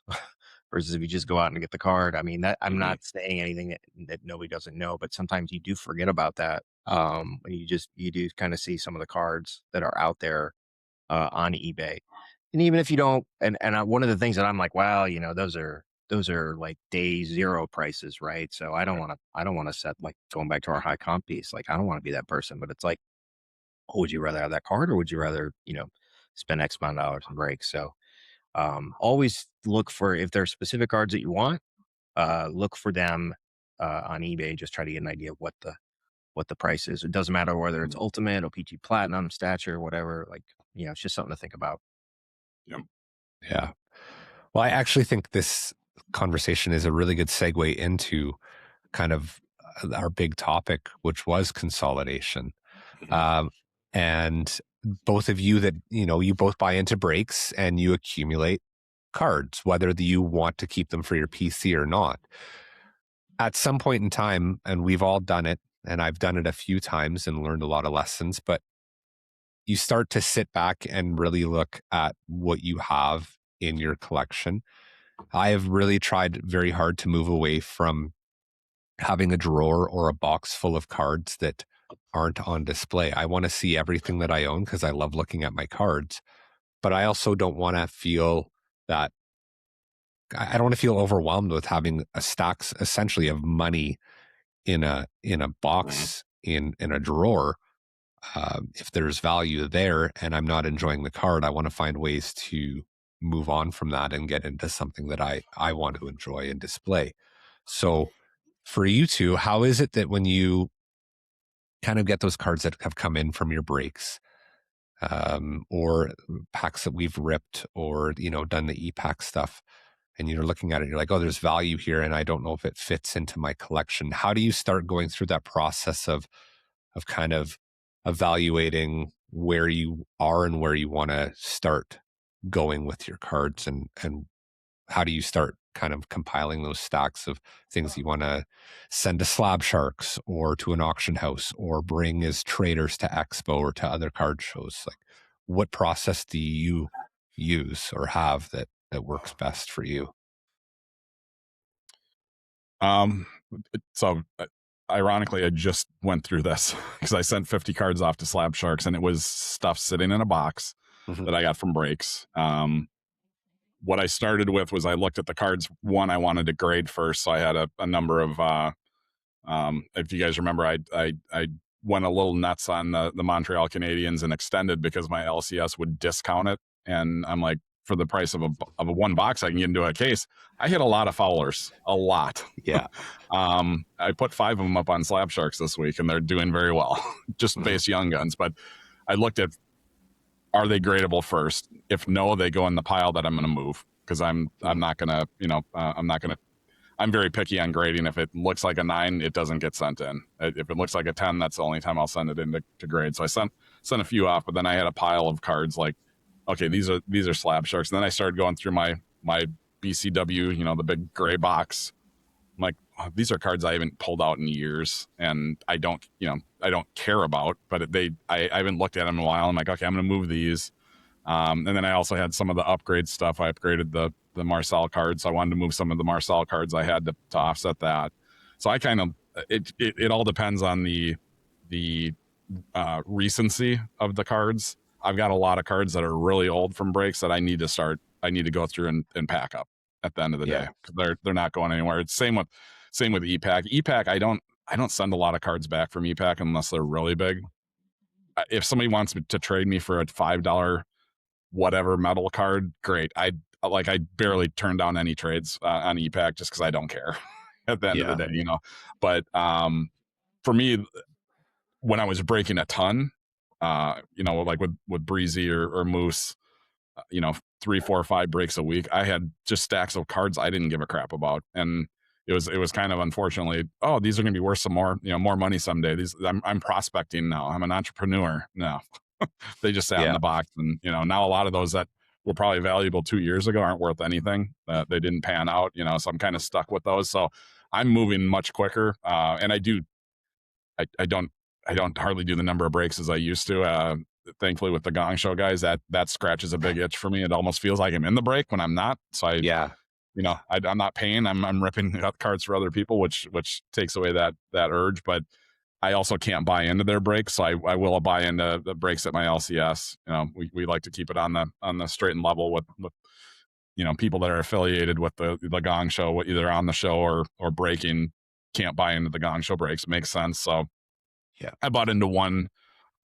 versus if you just go out and get the card, I mean, that I'm not saying anything that nobody doesn't know, but sometimes you do forget about that. When you do kind of see some of the cards that are out there on eBay. And even if you don't, one of the things that I'm like, wow, those are like day zero prices, right? So I don't want to set, like, going back to our high comp piece, like I don't want to be that person, but it's like, oh, would you rather have that card or would you rather, spend X amount of dollars in breaks? So always look for, if there are specific cards that you want, look for them on eBay. Just try to get an idea of what the price is. It doesn't matter whether it's Ultimate, OPG Platinum, Stature, whatever. Like, it's just something to think about. Yep. Yeah. Well, I actually think this conversation is a really good segue into kind of our big topic, which was consolidation. And both of you that, you both buy into breaks and you accumulate cards, whether you want to keep them for your PC or not. At some point in time, and we've all done it, and I've done it a few times and learned a lot of lessons, but you start to sit back and really look at what you have in your collection. I have really tried very hard to move away from having a drawer or a box full of cards that aren't on display. I want to see everything that I own because I love looking at my cards, but I also don't want to feel that I don't want to feel overwhelmed with having a stacks essentially of money in a box in a drawer. If there's value there and I'm not enjoying the card, I want to find ways to move on from that and get into something that I want to enjoy and display. So for you two, how is it that when you kind of get those cards that have come in from your breaks, or packs that we've ripped, or, done the e-pack stuff, and you're looking at it, you're like, oh, there's value here, and I don't know if it fits into my collection. How do you start going through that process of kind of evaluating where you are and where you want to start going with your cards, and how do you start kind of compiling those stacks of things you want to send to Slab Sharks or to an auction house or bring as traders to Expo or to other card shows? Like, what process do you use or have that works best for you? So ironically, I just went through this because I sent 50 cards off to Slab Sharks, and it was stuff sitting in a box that I got from breaks. What I started with was I looked at the cards. One, I wanted to grade first, so I had a number of. If you guys remember, I went a little nuts on the Montreal Canadiens and extended because my LCS would discount it, and I'm like, for the price of a one box I can get into a case. I hit a lot of foulers, a lot. Yeah. I put 5 of them up on Slab Sharks this week, and they're doing very well, just base young guns. But I looked at, are they gradable first? If no, they go in the pile that I'm going to move, because I'm not going to, I'm very picky on grading. If it looks like a 9, it doesn't get sent in. If it looks like a 10, that's the only time I'll send it in to grade. So I sent a few off, but then I had a pile of cards like, okay, these are Slab Sharks. And then I started going through my BCW, the big gray box. I'm like, oh, these are cards I haven't pulled out in years, and I don't care about, but I haven't looked at them in a while. I'm like, okay, I'm going to move these. And then I also had some of the upgrade stuff. I upgraded the Marcel cards. So I wanted to move some of the Marcel cards I had to offset that. So I kind of, it all depends on the recency of the cards. I've got a lot of cards that are really old from breaks that I need to go through and pack up at the end of the day, because they're not going anywhere. It's same with e-pack. E-pack, I don't send a lot of cards back from e-pack unless they're really big. If somebody wants to trade me for a $5 whatever metal card, great. I barely turn down any trades on e-pack just because I don't care at the end of the day, But for me, when I was breaking a ton, like with Breezy or Moose, 3, 4, 5 breaks a week, I had just stacks of cards I didn't give a crap about. And it was kind of, unfortunately, oh, these are going to be worth some more, more money someday. I'm prospecting now. I'm an entrepreneur now. They just sat in the box, and now a lot of those that were probably valuable 2 years ago aren't worth anything. They didn't pan out, so I'm kind of stuck with those. So I'm moving much quicker, and I don't hardly do the number of breaks as I used to. Thankfully, with the Gong Show guys, that scratches a big itch for me. It almost feels like I'm in the break when I'm not. So I'm not paying. I'm ripping up cards for other people, which takes away that urge. But I also can't buy into their breaks, so I will buy into the breaks at my LCS. We like to keep it on the straight and level with people that are affiliated with the Gong Show, either on the show or breaking. Can't buy into the Gong Show breaks. It makes sense. So I bought into one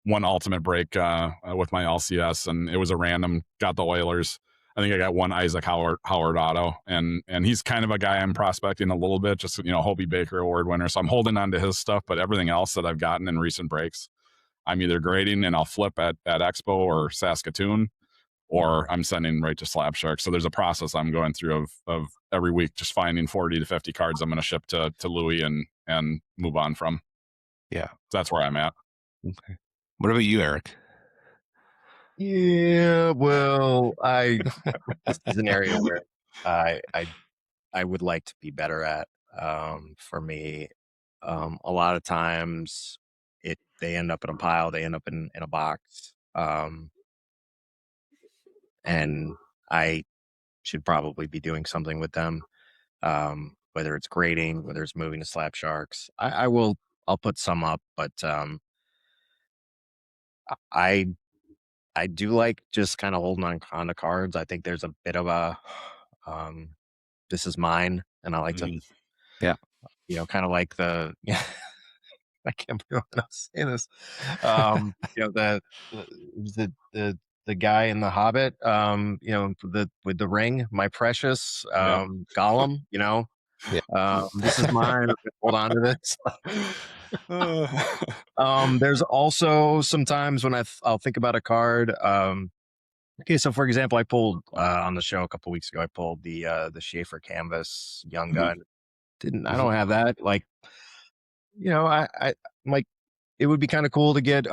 ultimate break with my LCS, and it was a random. Got the Oilers. I think I got one Isaac Howard auto, and he's kind of a guy I'm prospecting a little bit, just Hobie Baker Award winner. So I'm holding on to his stuff, but everything else that I've gotten in recent breaks, I'm either grading and I'll flip at Expo or Saskatoon, or I'm sending right to Slab Shark. So there's a process I'm going through of every week just finding 40 to 50 cards I'm going to ship to Louis and move on from. Yeah, so that's where I'm at. Okay. What about you, Eric? Yeah, well, this is an area where I would like to be better at. For me, a lot of times they end up in a pile, they end up in a box, and I should probably be doing something with them. Whether it's grading, whether it's moving to Slab Sharks, I'll put some up, but I do like just kind of holding on to cards. I think there's a bit of a this is mine, and I like to kind of like the I can't believe I'm not saying this. The guy in the Hobbit, with the ring, my precious Gollum, this is mine. Hold on to this. There's also sometimes when I'll think about a card. Okay, so for example, I pulled on the show a couple weeks ago. I pulled the Schaefer Canvas Young Gun. I don't have that. Like, I like. It would be kind of cool to get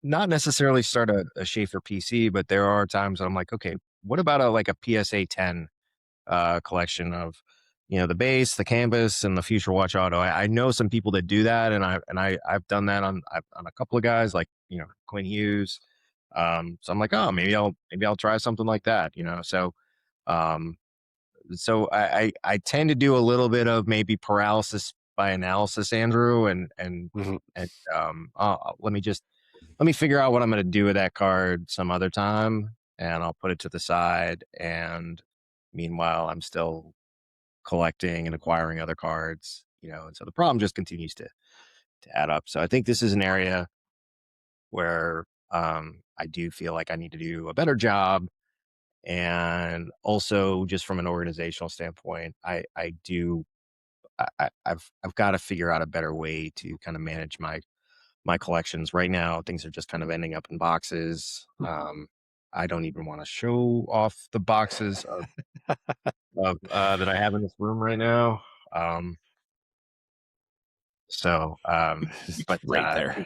not necessarily start a Schaefer PC, but there are times I'm like, okay, what about a PSA 10 collection of the base, the canvas, and the Future Watch Auto. I know some people that do that, and I've done that on a couple of guys like Quinn Hughes. So I'm like, oh, maybe I'll try something like that. So I tend to do a little bit of maybe paralysis by analysis, Andrew, and let me figure out what I'm going to do with that card some other time, and I'll put it to the side. And meanwhile, I'm still collecting and acquiring other cards, and so the problem just continues to add up. So I think this is an area where I do feel like I need to do a better job. And also just from an organizational standpoint, I've got to figure out a better way to kind of manage my collections. Right now, things are just kind of ending up in boxes. I don't even want to show off the boxes of that I have in this room right now. But right there.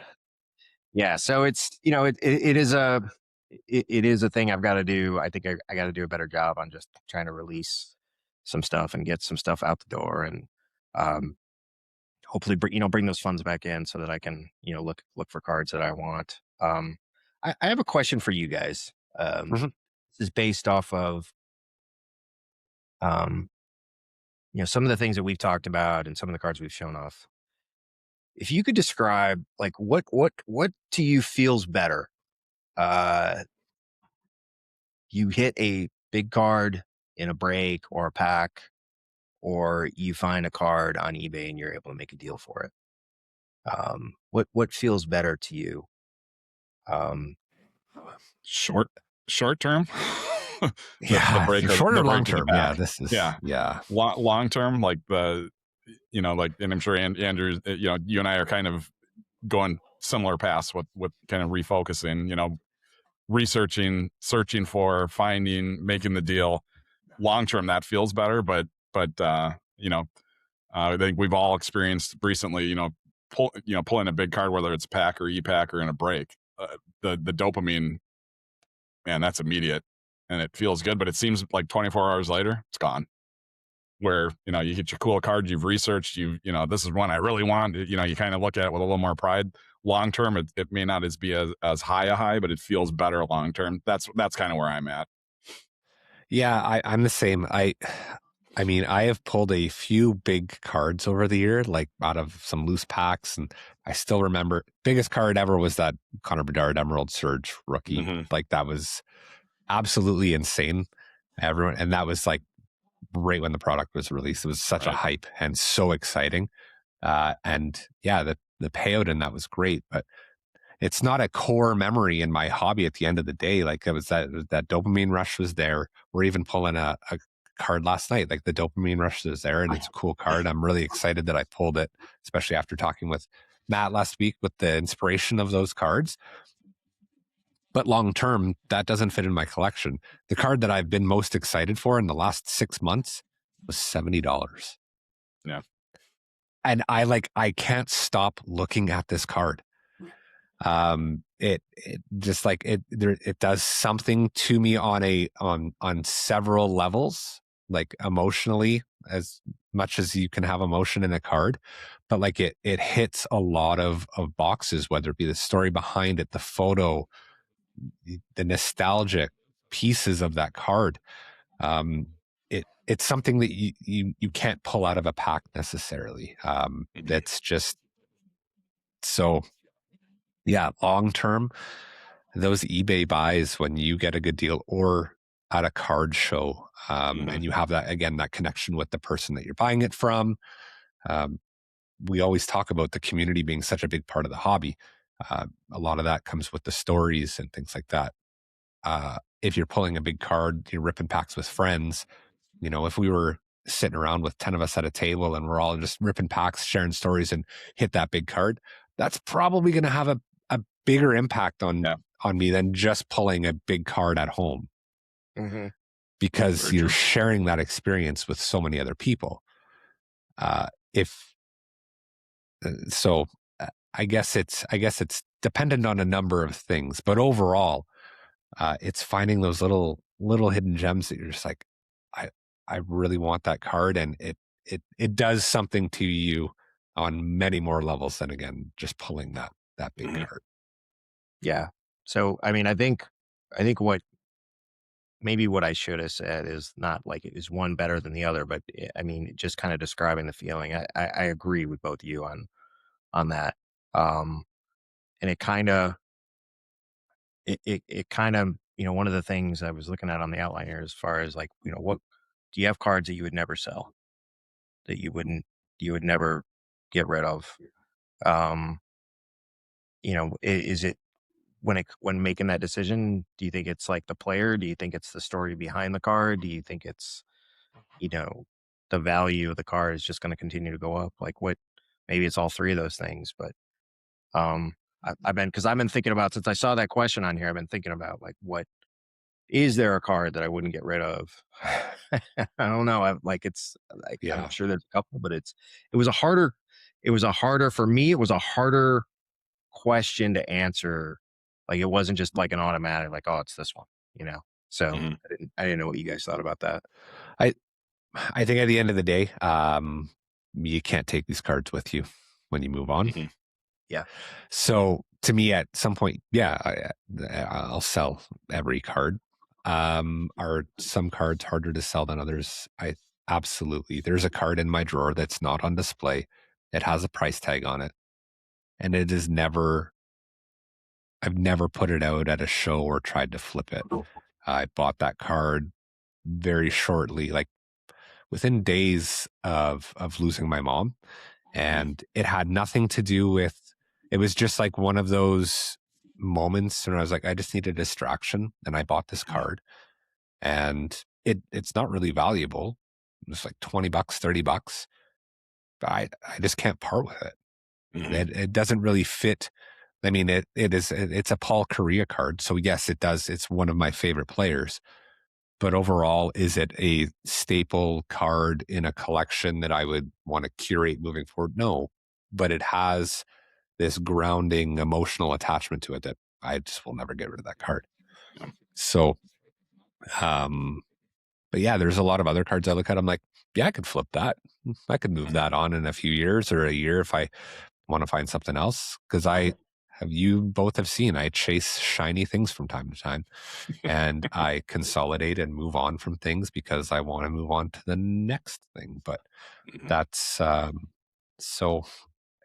Yeah. So it's, it is a thing I've got to do. I think I got to do a better job on just trying to release some stuff and get some stuff out the door, and hopefully, bring those funds back in so that I can, look for cards that I want. I have a question for you guys. This is based off of, some of the things that we've talked about and some of the cards we've shown off. If you could describe, like, what to you feels better? You hit a big card in a break or a pack, or you find a card on eBay and you're able to make a deal for it. What feels better to you? Short term. The break, short or long term. Yeah, this is long term, like like, and I'm sure Andrew, you and I are kind of going similar paths with kind of refocusing, researching, searching for, finding, making the deal. Long term, that feels better, but I think we've all experienced recently, pulling a big card, whether it's pack or e-pack or in a break. the dopamine, man, that's immediate and it feels good, but it seems like 24 hours later, it's gone. Where, you get your cool card, you've researched, this is one I really want, you kind of look at it with a little more pride. Long term, it may not be as high a high, but it feels better long term. That's kind of where I'm at. Yeah, I'm the same. I mean, I have pulled a few big cards over the year, like out of some loose packs, and I still remember biggest card ever was that Connor Bedard Emerald Surge rookie. Mm-hmm. Like that was absolutely insane. And that was like right when the product was released. It was such a hype and so exciting. And yeah, the payout in that was great, but it's not a core memory in my hobby at the end of the day. Like it was that dopamine rush was there. We're even pulling a card last night. Like the dopamine rush is there and it's a cool card. I'm really excited that I pulled it, especially after talking with Matt last week with the inspiration of those cards. But long term, that doesn't fit in my collection. The card that I've been most excited for in the last 6 months was $70. Yeah. And I can't stop looking at this card. It just like it does something to me on several levels, like emotionally, as much as you can have emotion in a card, but like it hits a lot of boxes, whether it be the story behind it, the photo, the nostalgic pieces of that card. It's something that you can't pull out of a pack necessarily. That's just so. Yeah, long term, those eBay buys when you get a good deal or at a card show, and you have that connection with the person that you're buying it from. We always talk about the community being such a big part of the hobby. A lot of that comes with the stories and things like that. If you're pulling a big card, you're ripping packs with friends. If we were sitting around with 10 of us at a table and we're all just ripping packs, sharing stories and hit that big card, that's probably going to have a bigger impact on me than just pulling a big card at home. Mm-hmm. Because you're sharing that experience with so many other people. I guess it's dependent on a number of things, but overall, it's finding those little hidden gems that you're just like, I really want that card, and it does something to you on many more levels than, again, just pulling that big card. Yeah. So I mean, I think what I should have said is not like it is one better than the other, but I mean, just kind of describing the feeling. I agree with both of you on that. And it kind of one of the things I was looking at on the outline here, as far as like, what do you have cards that you would never sell, that you would never get rid of? Is it when making that decision, do you think it's like the player? Do you think it's the story behind the card? Do you think it's, the value of the card is just going to continue to go up? Like maybe it's all three of those things, but I've been thinking about, since I saw that question on here, I've been thinking about like, what is there a card that I wouldn't get rid of? I don't know. I'm sure there's a couple, but it was a harder for me. It was a harder question to answer. Like, it wasn't just like an automatic, like, oh, it's this one, So I didn't know what you guys thought about that. I think at the end of the day, you can't take these cards with you when you move on. Yeah. So to me, at some point, I'll sell every card. Are some cards harder to sell than others? Absolutely. There's a card in my drawer that's not on display. It has a price tag on it, and it is I've never put it out at a show or tried to flip it. I bought that card very shortly, like within days of losing my mom. And it had nothing to do with, it was just like one of those moments when I was like, I just need a distraction. And I bought this card, and it's not really valuable. It's like $20, $30. But I just can't part with it. It doesn't really fit. I mean, it's a Paul Correa card. So yes, it does. It's one of my favorite players. But overall, is it a staple card in a collection that I would want to curate moving forward? No, but it has this grounding emotional attachment to it that I just will never get rid of that card. So, but yeah, there's a lot of other cards I look at. I'm like, yeah, I could flip that. I could move that on in a few years or a year if I want to find something else. Because you both have seen, I chase shiny things from time to time, and I consolidate and move on from things because I want to move on to the next thing. But that's so.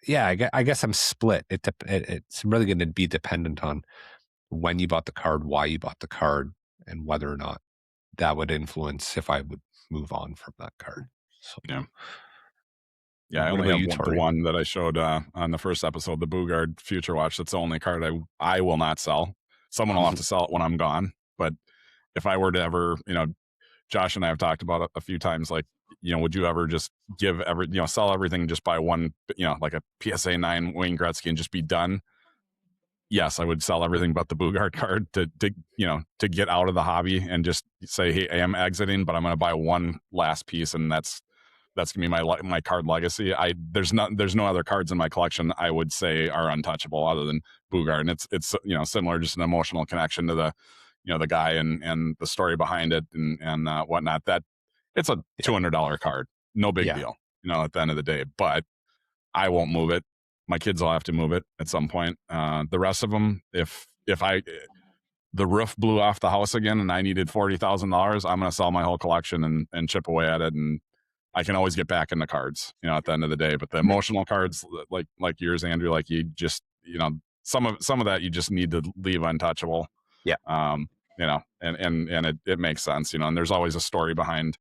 Yeah, I guess I'm split. It's really going to be dependent on when you bought the card, why you bought the card, and whether or not that would influence if I would move on from that card. So, yeah. I only have the one that I showed on the first episode, the Bugard Future Watch. That's the only card I will not sell. Someone will have to sell it when I'm gone. But if I were to ever, Josh and I have talked about it a few times, like, would you ever just sell everything, just buy one, like a PSA 9 Wayne Gretzky and just be done? Yes, I would sell everything but the Bugard card to get out of the hobby and just say, hey, I am exiting, but I'm going to buy one last piece, and that's going to be my card legacy. There's no other cards in my collection I would say are untouchable other than Bugard, and it's similar, just an emotional connection to the guy and the story behind it and whatnot. That it's a $200 card, no big deal, at the end of the day. But I won't move it. My kids will have to move it at some point. The rest of them, if the roof blew off the house again and I needed $40,000, I'm going to sell my whole collection and chip away at it. And I can always get back into cards, at the end of the day. But the emotional cards, like yours, Andrew, like you just, some of that you just need to leave untouchable. Yeah. And it makes sense, and there's always a story behind,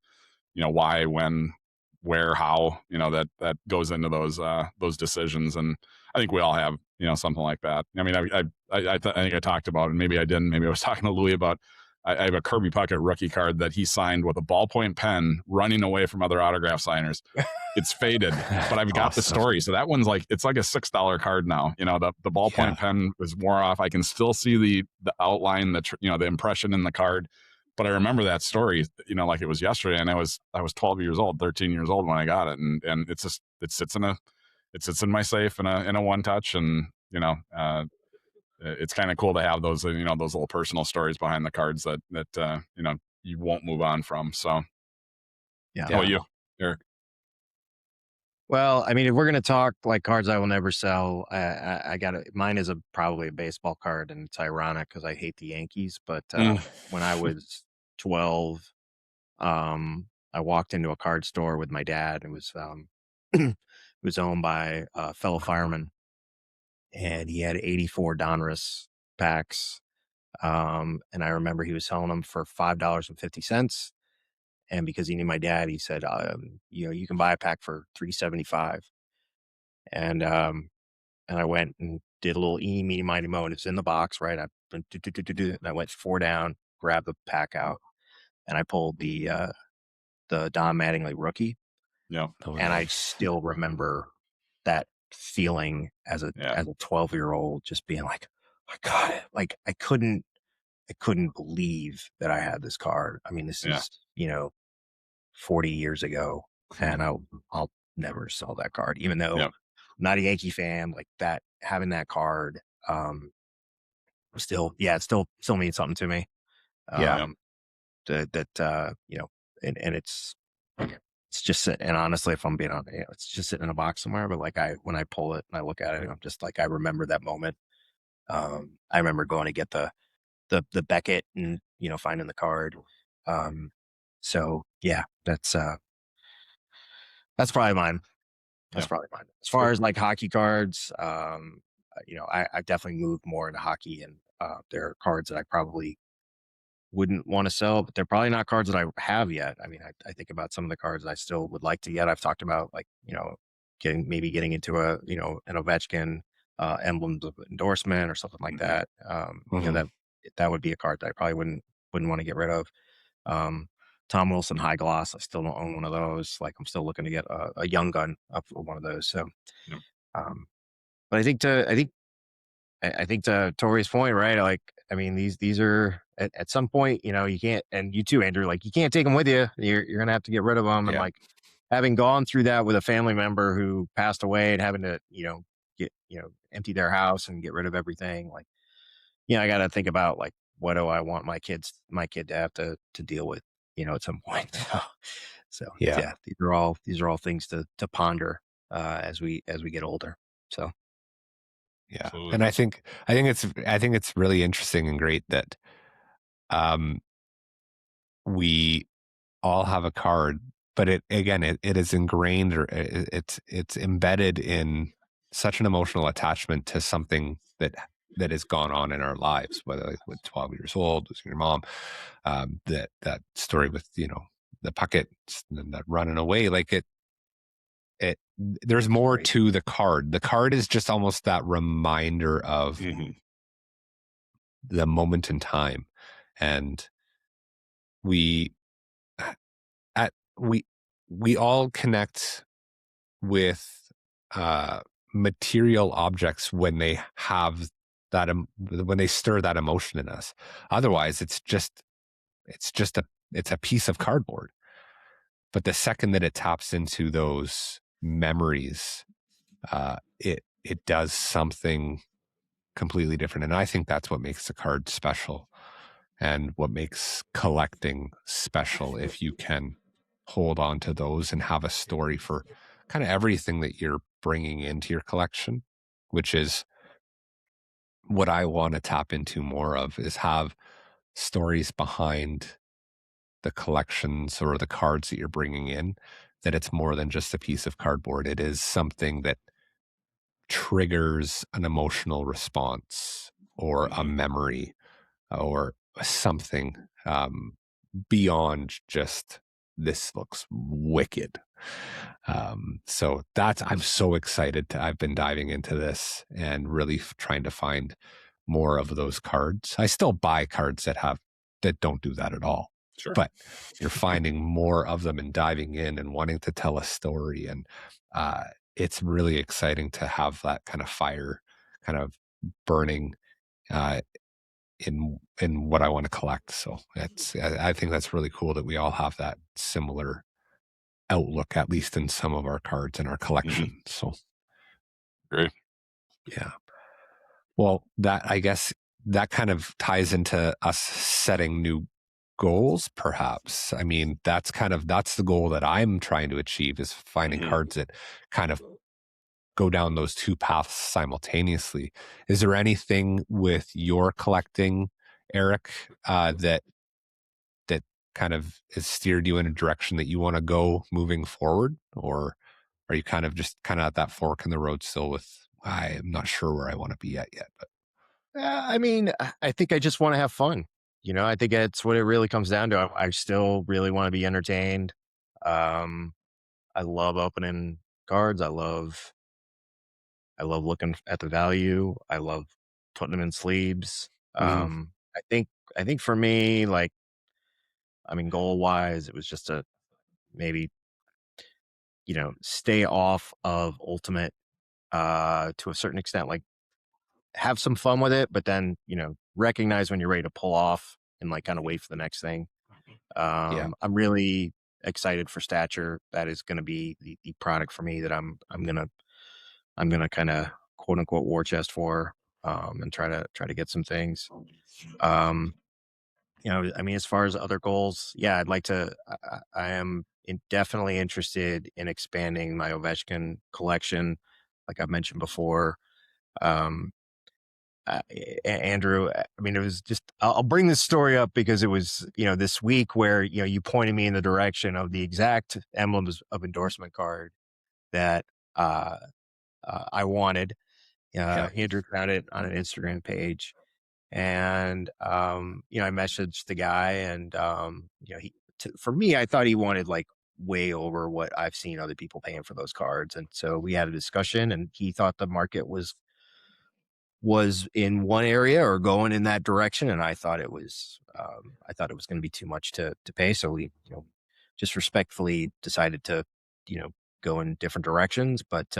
why, when, where, how, that goes into those decisions. And I think we all have, something like that. I mean, I think I talked about it, and maybe I didn't. Maybe I was talking to Louis about, I have a Kirby Puckett rookie card that he signed with a ballpoint pen running away from other autograph signers. It's faded, but I've got the story. So that one's it's like a $6 card now. The ballpoint pen was wore off. I can still see the outline, the impression in the card. But I remember that story, like it was yesterday, and I was 12 years old, 13 years old when I got it, and it sits in my safe in a one touch, and it's kind of cool to have those those little personal stories behind the cards that you won't move on from. So yeah. How about you, Eric? Well, I mean, if we're gonna talk like cards I will never sell, I got mine is probably a baseball card, and it's ironic because I hate the Yankees. But when I was 12, I walked into a card store with my dad. It was it was owned by a fellow fireman, and he had 84 Donruss packs. And I remember he was selling them for $5.50. And because he knew my dad, he said, you can buy a pack for $3.75. And I went and did a little eeny, meeny, miny, mo, and it's in the box, right? And I went 4 down, grabbed the pack out, and I pulled the Don Mattingly rookie. Yeah. And I still remember that feeling as a 12-year-old, just being like, I got it. Like I couldn't believe that I had this card. I mean, this is 40 years ago, and I'll never sell that card, even though I'm not a Yankee fan. Like that, having that card, it still means something to me. And it's just sitting. And honestly, if I'm being honest, it's just sitting in a box somewhere. But like when I pull it and I look at it, I'm just like, I remember that moment. I remember going to get the Beckett and finding the card. So yeah, that's probably mine. That's probably mine. As far as like hockey cards, I've definitely moved more into hockey, and there are cards that I probably wouldn't want to sell, but they're probably not cards that I have yet. I mean, I think about some of the cards I still would like to get. I've talked about like, getting into an Ovechkin emblems of endorsement or something like that. That would be a card that I probably wouldn't want to get rid of. Tom Wilson High Gloss, I still don't own one of those. Like I'm still looking to get a Young Gun up for one of those. So, but I think to Tori's point, right? Like, I mean, these are at some point, you can't, and you too, Andrew, like you can't take them with you. You're going to have to get rid of them. And like having gone through that with a family member who passed away and having to, get, empty their house and get rid of everything. Like I got to think about like, what do I want my kid to have to deal with, at some point. So Yeah. yeah, these are all things to ponder as we get older. So Yeah. Absolutely. And I think it's really interesting and great that we all have a card, but it is ingrained, or it's embedded in such an emotional attachment to something that has gone on in our lives, whether like with 12 years old, losing your mom, that story with, the pucket and that running away, like there's more to the card. The card is just almost that reminder of the moment in time. And we at we all connect with material objects when they have that when they stir that emotion in us. Otherwise, it's a piece of cardboard. But the second that it taps into those memories, it does something completely different. And I think that's what makes the card special, and what makes collecting special, if you can hold on to those and have a story for kind of everything that you're bringing into your collection, which is what I want to tap into more of, is have stories behind the collections or the cards that you're bringing in, that it's more than just a piece of cardboard. It is something that triggers an emotional response or a memory or something beyond just, this looks wicked. So I'm so excited I've been diving into this and really trying to find more of those cards. I still buy cards that don't do that at all. Sure. But you're finding more of them and diving in and wanting to tell a story. And it's really exciting to have that kind of fire kind of burning in what I want to collect. So I think that's really cool that we all have that similar outlook, at least in some of our cards in our collection. So Great. yeah. Well, I guess that kind of ties into us setting new goals, perhaps. I mean, that's the goal that I'm trying to achieve, is finding cards that kind of go down those two paths simultaneously. Is there anything with your collecting, Eric, that kind of has steered you in a direction that you want to go moving forward? Or are you kind of at that fork in the road still with, I'm not sure where I want to be at yet? But I mean, I think I just want to have fun. I think that's what it really comes down to. I still really want to be entertained. I love opening cards. I love looking at the value. I love putting them in sleeves. I think for me, like, I mean, goal wise, it was just to maybe, stay off of Ultimate to a certain extent, like have some fun with it, but then, recognize when you're ready to pull off and like kind of wait for the next thing. I'm really excited for Stature. That is going to be the product for me that I'm gonna kind of quote unquote war chest for, and try to get some things. I mean, as far as other goals, yeah, I'd like to. I am definitely interested in expanding my Ovechkin collection, like I've mentioned before. Um, Andrew, I mean, it was just, I'll bring this story up because it was, this week where, you pointed me in the direction of the exact emblems of endorsement card that I wanted. Andrew found it on an Instagram page, and, I messaged the guy, and, for me, I thought he wanted like way over what I've seen other people paying for those cards. And so we had a discussion, and he thought the market was in one area or going in that direction, and I thought it was going to be too much to pay. So we, just respectfully decided to, go in different directions. But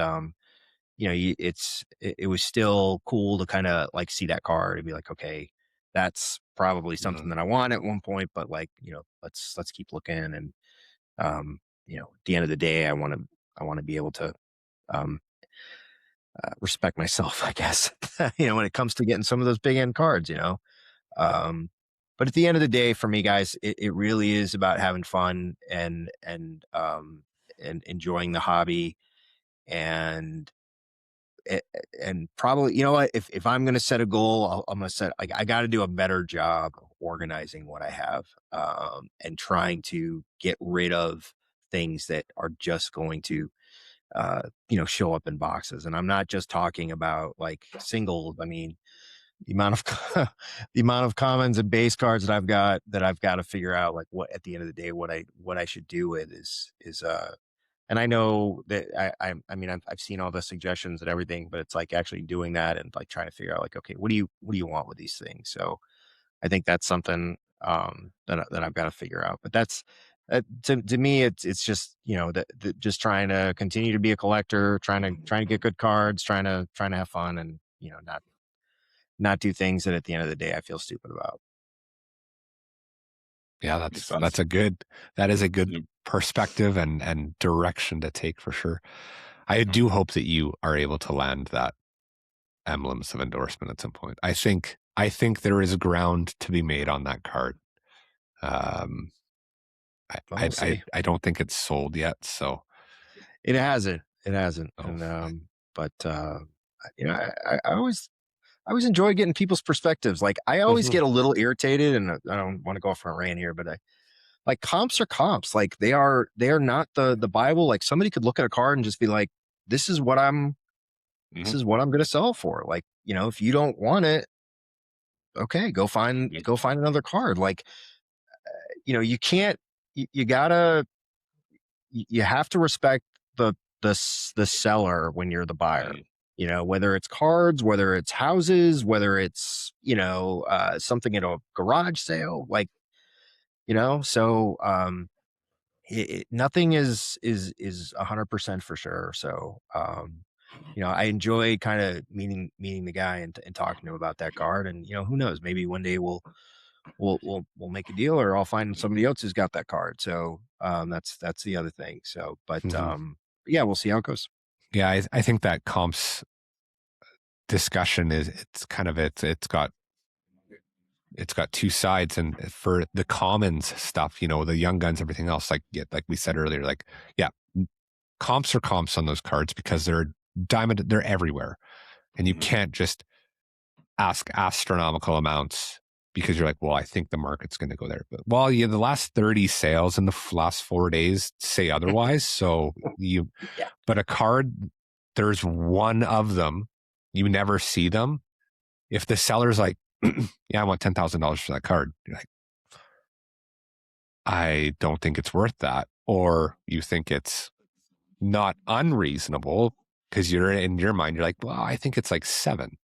it was still cool to kind of like see that card and be like, okay, that's probably something that I want at one point, but like, let's keep looking. And at the end of the day, I want to be able to respect myself, I guess, when it comes to getting some of those big end cards, but at the end of the day, for me, guys, it really is about having fun and enjoying the hobby. And and probably, what, if I'm going to set a goal, I'm going to set, like, I got to do a better job of organizing what I have, and trying to get rid of things that are just going to, show up in boxes. And I'm not just talking about like singles. I mean, the amount of the amount of commons and base cards that I've got to figure out, like, what at the end of the day, what I should do with is and I know that I mean, I've seen all the suggestions and everything, but it's like actually doing that and like trying to figure out, like, okay, what do you want with these things? So I think that's something that I've got to figure out. But that's to me, it's just, just trying to continue to be a collector, trying to get good cards, trying to have fun, and not do things that at the end of the day I feel stupid about. Yeah, that is a good perspective and direction to take for sure. I do hope that you are able to land that emblems of endorsement at some point. I think there is ground to be made on that card. We'll see. I don't think it's sold yet, so it hasn't. Oh, And but I always enjoy getting people's perspectives. Like, I always get a little irritated, and I don't want to go off on a rant here, but like, comps are comps. Like, they are not the Bible. Like, somebody could look at a card and just be like, this is what I'm going to sell for. Like, if you don't want it, okay, go find another card. Like, you can't, you gotta, you have to respect the seller when you're the buyer. Whether it's cards, whether it's houses, whether it's, something at a garage sale, like, so, nothing is 100% for sure. So, I enjoy kind of meeting the guy and talking to him about that card. And, who knows, maybe one day we'll make a deal, or I'll find somebody else who's got that card. So, that's the other thing. So, but, yeah, we'll see how it goes. Yeah, I think that comps discussion it's got two sides. And for the commons stuff, the young guns, everything else, like we said earlier, like, yeah, comps are comps on those cards because they're they're everywhere, and you can't just ask astronomical amounts because you're like, well, I think the market's going to go there. But the last 30 sales in the last 4 days say otherwise. So but a card, there's one of them, you never see them. If the seller's like, yeah, I want $10,000 for that card, you're like, I don't think it's worth that. Or you think it's not unreasonable because you're in your mind, you're like, well, I think it's like 7.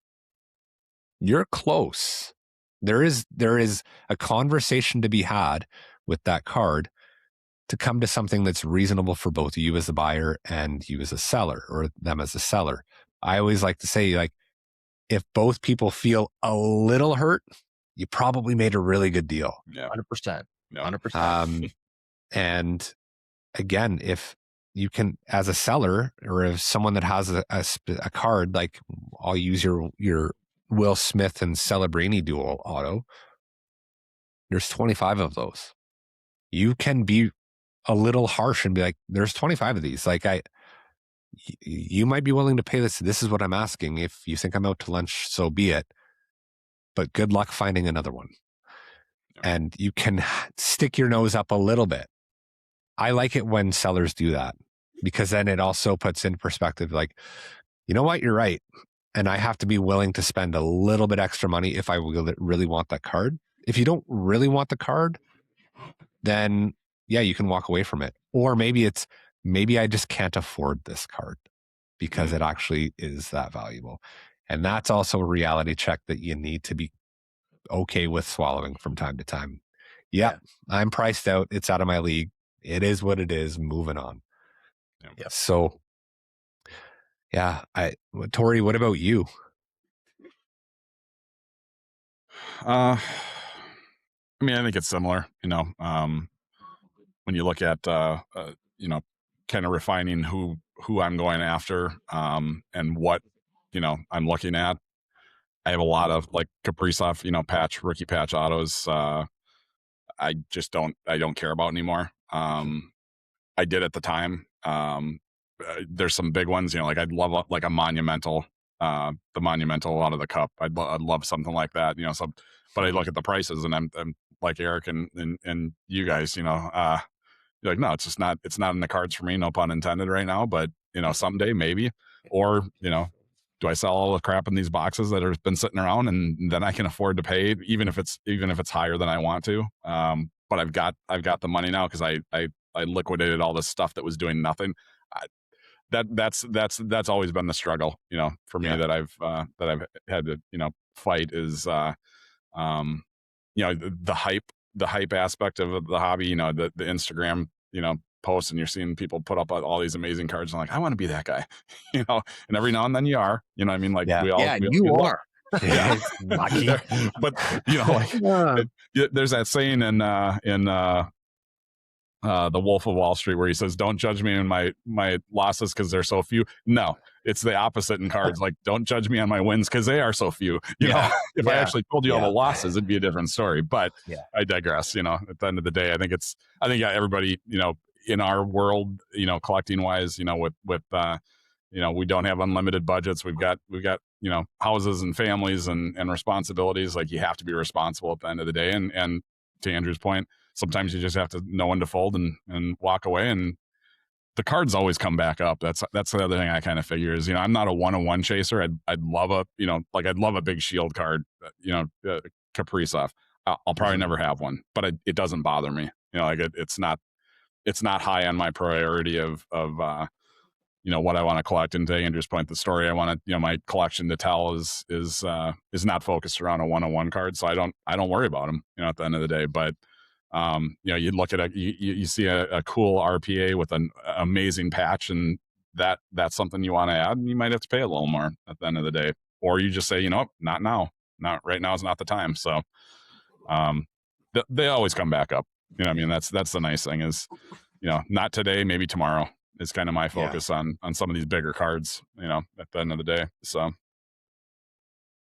You're close. There is a conversation to be had with that card to come to something that's reasonable for both you as a buyer and you as a seller, or them as a seller. I always like to say, like, if both people feel a little hurt, you probably made a really good deal. Yeah, 100%. 100%. And again, if you can, as a seller, or if someone that has a card, like, I'll use your Will Smith and Celebrini dual auto, there's 25 of those. You can be a little harsh and be like, there's 25 of these. Like, you might be willing to pay this. This is what I'm asking. If you think I'm out to lunch, so be it. But good luck finding another one. And you can stick your nose up a little bit. I like it when sellers do that, because then it also puts in perspective, like, you know what, you're right. And I have to be willing to spend a little bit extra money if I really want that card. If you don't really want the card, then yeah, you can walk away from it. Or maybe I just can't afford this card because it actually is that valuable. And that's also a reality check that you need to be okay with swallowing from time to time. Yeah, I'm priced out. It's out of my league. It is what it is. Moving on. Yep. So yeah, Tori, what about you? I mean, I think it's similar, when you look at, kind of refining who I'm going after, and what I'm looking at. I have a lot of like Kaprizov, rookie patch autos. I don't care about anymore. I did at the time. There's some big ones, like I'd love like a monumental, the monumental out of the cup. I'd love something like that, but I look at the prices and I'm like Eric and you guys, you're like, no, it's not in the cards for me. No pun intended right now, but someday maybe, or, do I sell all the crap in these boxes that have been sitting around and then I can afford to pay even if it's higher than I want to. But I've got the money now because I liquidated all this stuff that was doing nothing. That's always been the struggle, for me that I've had to, fight is, the hype aspect of the hobby, the Instagram, posts, and you're seeing people put up all these amazing cards. And I'm like, I want to be that guy, and every now and then you are, I mean, like we all, you are. Yeah. Lucky. But there's that saying in the Wolf of Wall Street where he says, don't judge me in my losses because they're so few. No, it's the opposite in cards. Like, don't judge me on my wins because they are so few. If I actually told you all the losses, it'd be a different story. But I digress. At the end of the day, I think everybody, in our world, collecting wise, with we don't have unlimited budgets. We've got houses and families and responsibilities. Like, you have to be responsible at the end of the day. And to Andrew's point, sometimes you just have to know when to fold and walk away, and the cards always come back up. That's the other thing I kind of figure is, I'm not a 101 chaser. I'd love I'd love a big shield card, Kaprizov. I'll probably never have one, but it doesn't bother me. It's not high on my priority of what I want to collect. And to Andrew's point, the story I want to, my collection to tell is not focused around a 101 card. So I don't worry about them, at the end of the day. But you look at you see a cool RPA with an amazing patch, and that's something you want to add, and you might have to pay a little more at the end of the day, or you just say, not now, not right now is not the time. So, they always come back up. I mean, that's the nice thing is, not today, maybe tomorrow is kind of my focus on some of these bigger cards, at the end of the day. So.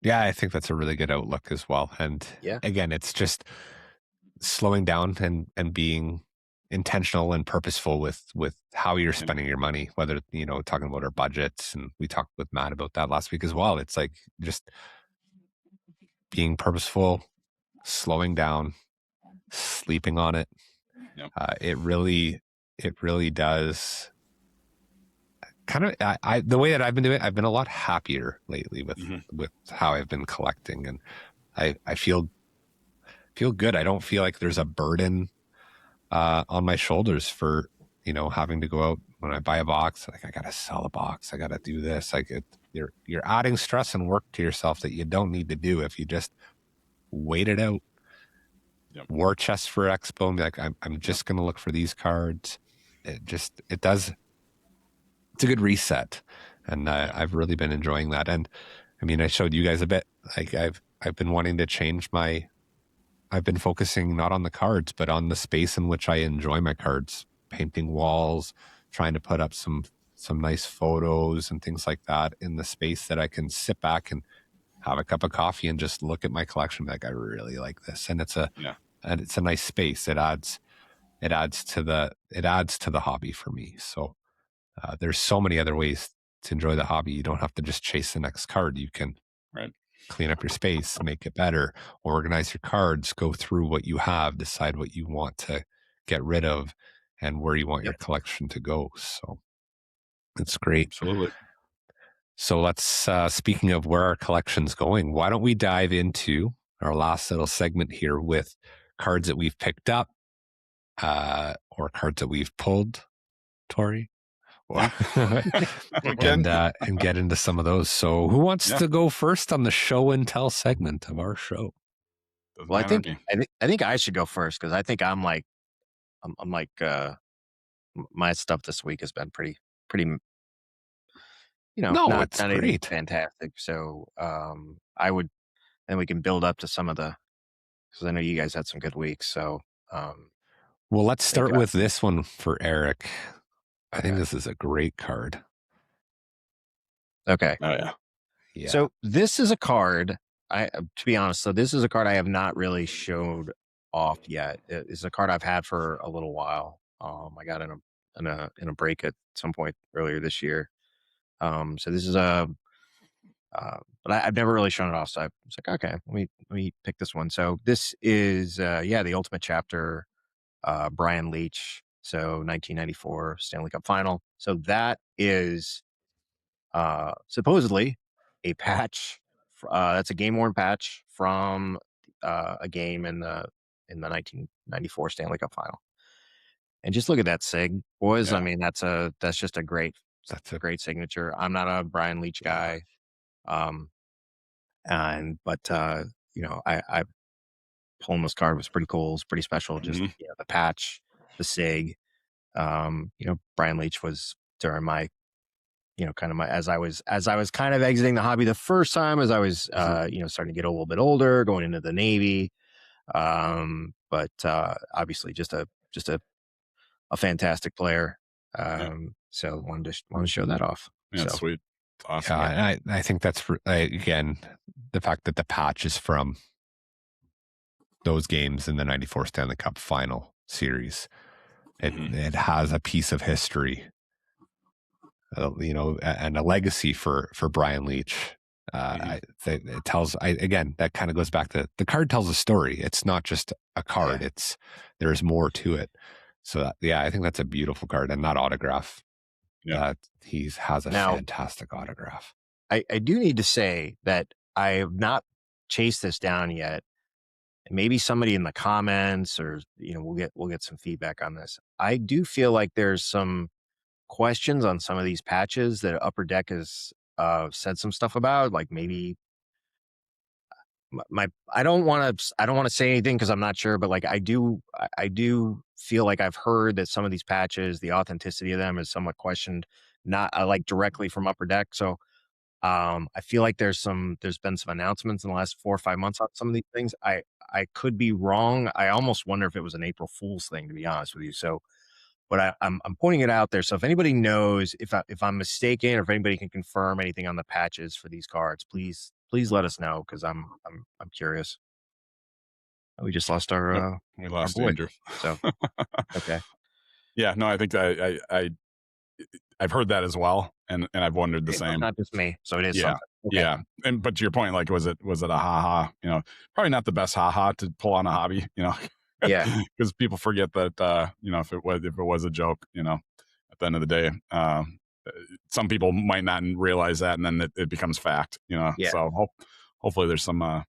Yeah, I think that's a really good outlook as well. And again, it's just slowing down and being intentional and purposeful with how you're spending your money, whether, talking about our budgets, and we talked with Matt about that last week as well. It's like just being purposeful, slowing down, sleeping on it. It really does kind of, the way that I've been doing it, I've been a lot happier lately with how I've been collecting, and I feel good. I don't feel like there's a burden on my shoulders for, having to go out when I buy a box. Like, I got to sell a box. I got to do this. Like, you're adding stress and work to yourself that you don't need to do if you just wait it out. War chest for Expo and be like, I'm just going to look for these cards. It's a good reset. And I've really been enjoying that. And I mean, I showed you guys a bit, like I've been wanting to change I've been focusing not on the cards, but on the space in which I enjoy my cards, painting walls, trying to put up some nice photos and things like that in the space that I can sit back and have a cup of coffee and just look at my collection. Like, I really like this. And it's a nice space. It adds to the hobby for me. So there's so many other ways to enjoy the hobby. You don't have to just chase the next card. You can clean up your space, make it better, organize your cards, go through what you have, decide what you want to get rid of and where you want your collection to go. So it's great. Absolutely. So let's, speaking of where our collection's going, why don't we dive into our last little segment here with cards that we've picked up, or cards that we've pulled, Tori? And get into some of those. So who wants to go first on the show and tell segment of our show? Well, I think I should go first, because I think I'm like my stuff this week has been pretty not anything fantastic. So I would, and we can build up to some of the, because I know you guys had some good weeks. So well, let's start with this one for Eric. I think this is a great card. Okay. Oh yeah. Yeah. So this is a card. To be honest, so this is a card I have not really showed off yet. It's a card I've had for a little while. I got in a break at some point earlier this year. So this is but I've never really shown it off. So I was like, okay, let me pick this one. So this is the Ultimate Chapter, Brian Leach. So 1994 Stanley Cup Final. So that is supposedly a patch. That's a game worn patch from a game in the 1994 Stanley Cup Final. And just look at that sig, boys. I mean, that's just a great signature. I'm not a Brian Leach guy, but I pulling this card was pretty cool. It's pretty special. Just the patch, the sig. Brian Leach was during my kind of my as I was kind of exiting the hobby the first time, as I was starting to get a little bit older, going into the Navy. But obviously just a fantastic player. So wanted to show that off. Yeah, so sweet. Awesome. Yeah, I think that's again the fact that the patch is from those games in the 94 Stanley Cup Final series. It has a piece of history, and a legacy for Brian Leach. It tells, again, that kind of goes back to the card tells a story. It's not just a card. There's more to it. So I think that's a beautiful card, and that autograph. Yeah, he has a fantastic autograph. I do need to say that I have not chased this down yet. And maybe somebody in the comments, or we'll get some feedback on this. I do feel like there's some questions on some of these patches that Upper Deck has said some stuff about, like maybe I don't want to say anything because I'm not sure, but like I do feel like I've heard that some of these patches, the authenticity of them is somewhat questioned, not like directly from Upper Deck. So I feel like there's been some announcements in the last 4 or 5 months on some of these things. I could be wrong. I almost wonder if it was an April Fool's thing, to be honest with you. So, but I'm pointing it out there. So if anybody knows if I'm mistaken, or if anybody can confirm anything on the patches for these cards, please let us know, because I'm curious. We just lost our we lost boy. Andrew. So okay. Yeah, no, I think I've heard that as well, and I've wondered the same. Not just me, so it is. Yeah, okay. Yeah, but to your point, like, was it a haha? Probably not the best haha to pull on a hobby. Yeah, because people forget that if it was a joke, at the end of the day, some people might not realize that, and then it becomes fact. Yeah. So hopefully there's some. I'll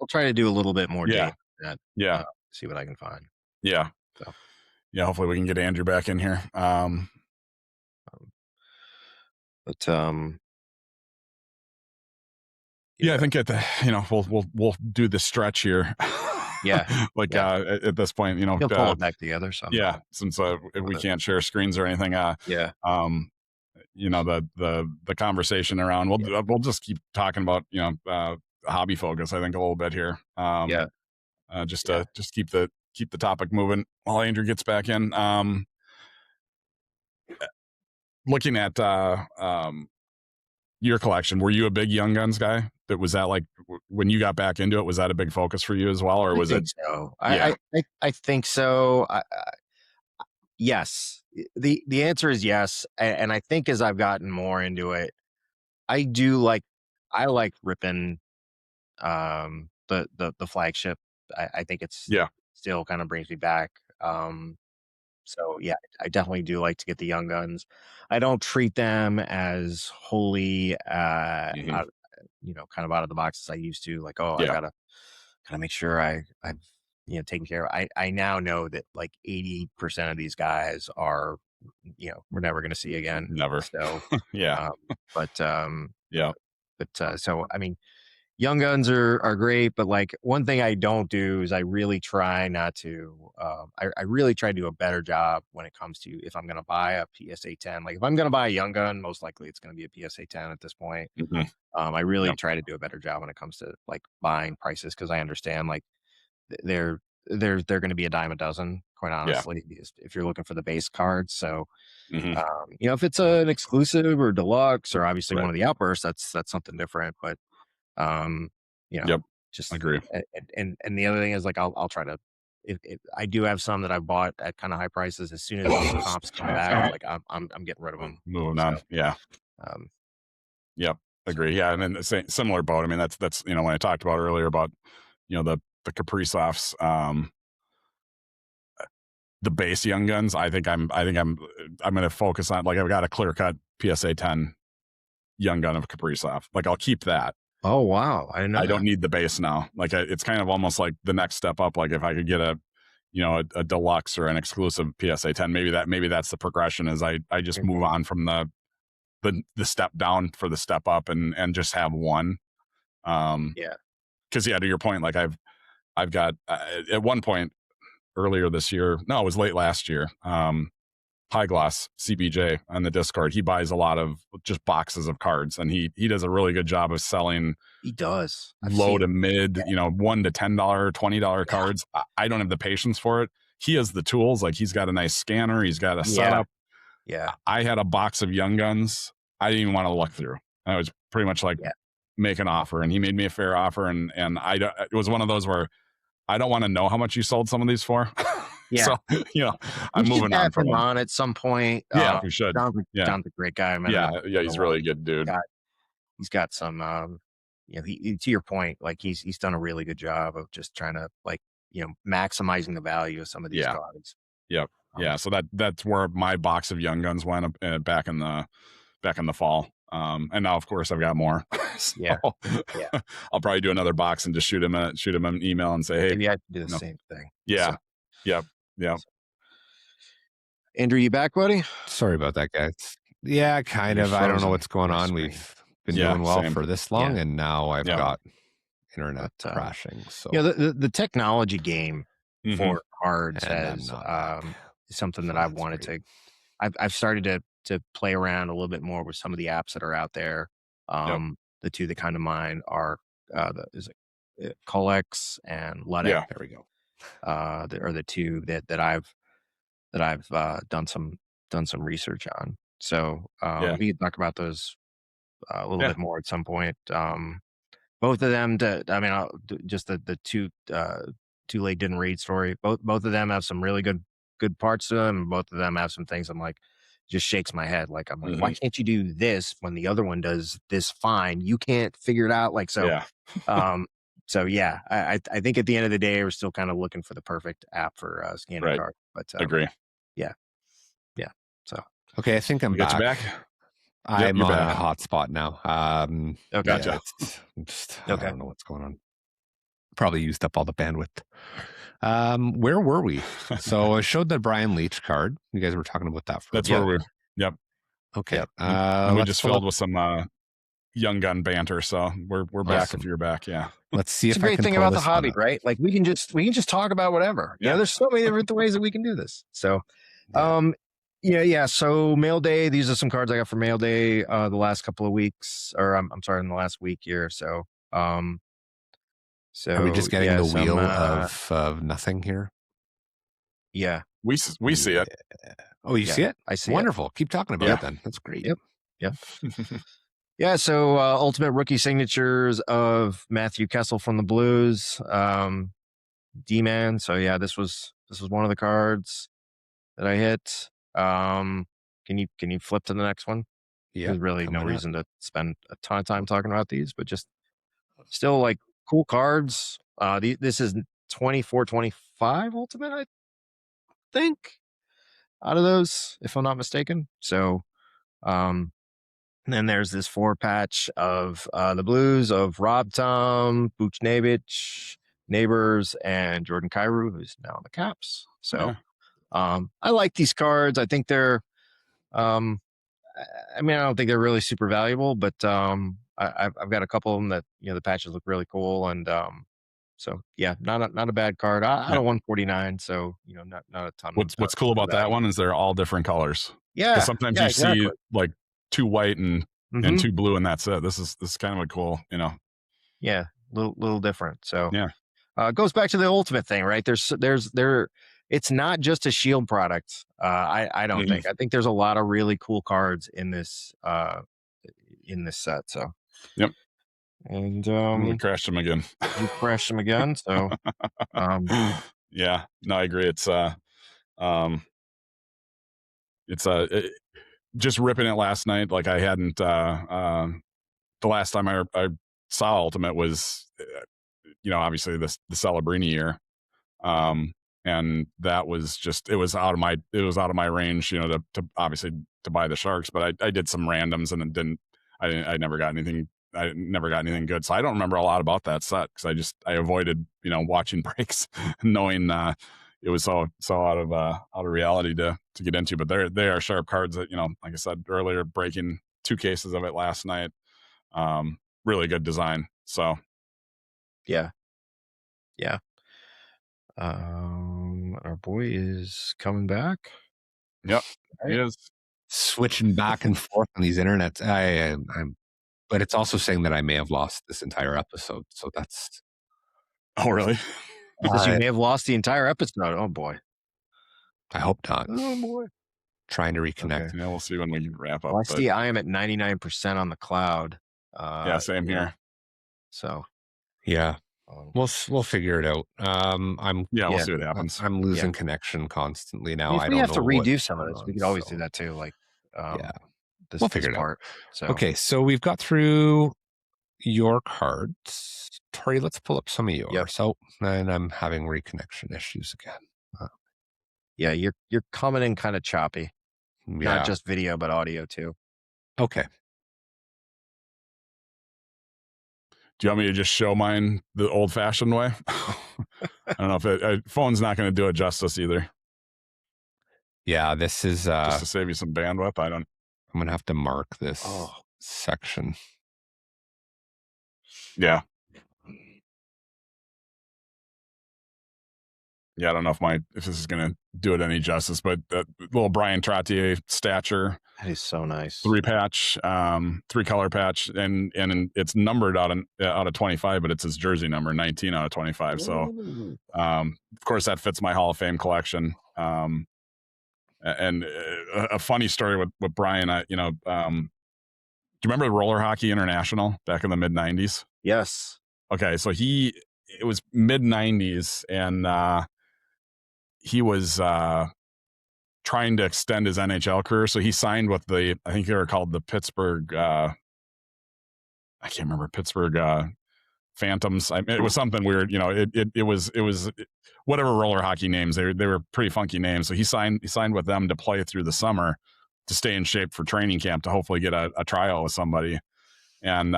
try to do a little bit more. Yeah. That, yeah. See what I can find. Yeah. So. Yeah. Hopefully we can get Andrew back in here. Yeah, I think we'll do the stretch here. Yeah. At this point, he'll pull it back together. So since we can't share screens or anything. The conversation around, we'll just keep talking about hobby focus, I think, a little bit here. Just keep the topic moving while Andrew gets back in. Looking at your collection, were you a big Young Guns guy? Was that like, when you got back into it, was that a big focus for you as well, or was it? So I think so. Yes, the answer is yes, and I think as I've gotten more into it, I like ripping the flagship. I think it's still kind of brings me back. So yeah, I definitely do like to get the Young Guns. I don't treat them as wholly, kind of out of the box as I used to. Like, I gotta make sure I've taken care of. I now know that like 80% of these guys are, we're never going to see again. Never. So so I mean, Young Guns are great, but like one thing I don't do is I really try not to. I really try to do a better job when it comes to, if I'm going to buy a PSA 10. Like if I'm going to buy a Young Gun, most likely it's going to be a PSA 10 at this point. I really try to do a better job when it comes to like buying prices, because I understand like they're going to be a dime a dozen quite honestly, if you're looking for the base cards. So, Mhm. if it's an exclusive or deluxe or obviously Right. one of the outbursts, that's something different. But, Yep. just Agree. and the other thing is like I'll try to. If I do have some that I bought at kind of high prices, as soon as those comps come back, like I'm getting rid of them. Moving So, on. Yeah. Yep. Agree. Yeah. And then the same similar boat. I mean, that's when I talked about earlier about the Capri Softs, the base Young Guns. I think I'm going to focus on, like, I've got a clear cut PSA 10 Young Gun of Capri Soft. Like, I'll keep that. Oh wow, I didn't know. I don't need the base now. Like, it's kind of almost like the next step up. Like, if I could get a deluxe or an exclusive PSA 10, maybe that's the progression. Is I just move on from the step down for the step up and just have one. Because to your point, like I've got at one point earlier this year, no, it was late last year. High Gloss CBJ on the Discord, he buys a lot of just boxes of cards, and he does a really good job of selling. He does Low to mid, $1 to $10, $20 cards. I don't have the patience for it. He has the tools. Like, he's got a nice scanner. He's got a setup. Yeah. I had a box of Young Guns. I didn't even want to look through. I was pretty much like, make an offer, and he made me a fair offer. And it was one of those where I don't want to know how much you sold some of these for. Yeah. So, I'm moving on from him. On at some point. Yeah, we should. John's a great guy, man. Yeah, he's really good dude. He's got some, he, to your point, like he's done a really good job of just trying to, like, maximizing the value of some of these cards. Yep. Yeah. So that's where my box of Young Guns went up, back in the fall. And now, of course, I've got more. So, I'll probably do another box and just shoot him an email and say, hey, maybe I can do the same thing. Yeah. So. Yep. Andrew, you back, buddy? Sorry about that, guys. Yeah, kind of. I don't know what's going on. We've been doing well for this long, and now I've got internet crashing. So the technology game for cards has something that I've wanted to. I've started to play around a little bit more with some of the apps that are out there. The two that kind of mine are Colex and Ludex. Yeah, there we go. Are the two that I've done some research on. So we can talk about those a little bit more at some point. Both of them, just the two Too Late Didn't Read story. Both of them have some really good parts to them. And both of them have some things I'm like, just shakes my head. Like, I'm like, why can't you do this when the other one does this fine? You can't figure it out. Like, so, so yeah, I think at the end of the day, we're still kind of looking for the perfect app for scanning cards. But agree. Yeah. So okay, I think I'm back. You back. I'm on a hotspot now. Okay. Gotcha. I don't know what's going on. Probably used up all the bandwidth. Where were we? So I showed the Brian Leach card. You guys were talking about that. That's where we're. Yep. Okay. Yep. And we just filled with some Young Gun banter. So we're back if you're back. Yeah. Let's see it's if a I great can thing pull about the this hobby, up. right? Like we can just talk about whatever. Yeah. There's so many different ways that we can do this. So, So Mail Day. These are some cards I got for Mail Day the last couple of weeks, or I'm sorry, in the last week here. So, So are we just getting the wheel of nothing here? Yeah, we see it. Oh, you see it? I see. Wonderful. Keep talking about it then. That's great. Yep. Yeah. So ultimate rookie signatures of Matthew Kessel from the Blues, D-Man. So yeah, this was one of the cards that I hit. Can you flip to the next one? Yeah. There's really no reason to spend a ton of time talking about these, but just still like cool cards. This is 24-25 ultimate, I think, out of those, if I'm not mistaken. So, then there's this 4-patch of the Blues of Rob Tom, Buchnevich, Neighbors, and Jordan Kyrou, who's now on the Caps. So, I like these cards. I think they're, I don't think they're really super valuable, but I've got a couple of them that the patches look really cool, and so yeah, not a bad card. I don't 149, so not a ton. What's cool about that one is they're all different colors. Yeah, sometimes you see like 2 white and 2 blue, and that's it. This is kind of a cool, Yeah, little different. So yeah, it goes back to the ultimate thing, right? There's it's not just a Shield product. I don't think. I think there's a lot of really cool cards in this set. So yep. And we crashed them again. You crashed them again. So yeah, no, I agree. It's just ripping it last night. Like I hadn't. The last time I saw Ultimate was, obviously the Celebrini year. And that was just, it was out of my range, to obviously to buy the Sharks, but I did some randoms and I never got anything good. So I don't remember a lot about that set because I avoided, watching breaks, knowing, it was so out of reality to get into, but they are sharp cards that, like I said earlier, breaking 2 cases of it last night. Really good design. So yeah. Our boy is coming back. Yep, right. He is switching back and forth on these internets. But it's also saying that I may have lost this entire episode. So that's. Oh, really? Says you may have lost the entire episode. Oh boy. I hope not. Oh boy. Trying to reconnect. Okay. Yeah, we'll see when we wrap up. Well, I see I am at 99% on the cloud. Yeah, same here. So yeah. We'll figure it out. We'll see what happens. I'm losing connection constantly now. If we have to redo some of this, we could always do that too. Like, we'll figure it out. So okay, so we've got through your cards. Tori, let's pull up some of yours. Yep. So, and I'm having reconnection issues again. Yeah, you're coming in kind of choppy. Yeah. Not just video, but audio too. Okay. Do you want me to just show mine the old-fashioned way? I don't know if phone's not going to do it justice either. Yeah, this is just to save you some bandwidth. I'm going to have to mark this section. Yeah. Yeah, I don't know if this is going to do it any justice, but little Brian Trottier stature. That is so nice. 3-patch, 3-color patch, and it's numbered out of 25, but it's his jersey number, 19 out of 25. Ooh. So, of course, that fits my Hall of Fame collection. And a funny story with Brian, do you remember the Roller Hockey International back in the mid 90s? Yes. Okay, so it was mid 90s, and he was trying to extend his NHL career. So he signed with I think they were called the Pittsburgh, I can't remember, Pittsburgh Phantoms. It was something weird, it was whatever roller hockey names. They were pretty funky names. So he signed with them to play through the summer to stay in shape for training camp to hopefully get a trial with somebody. And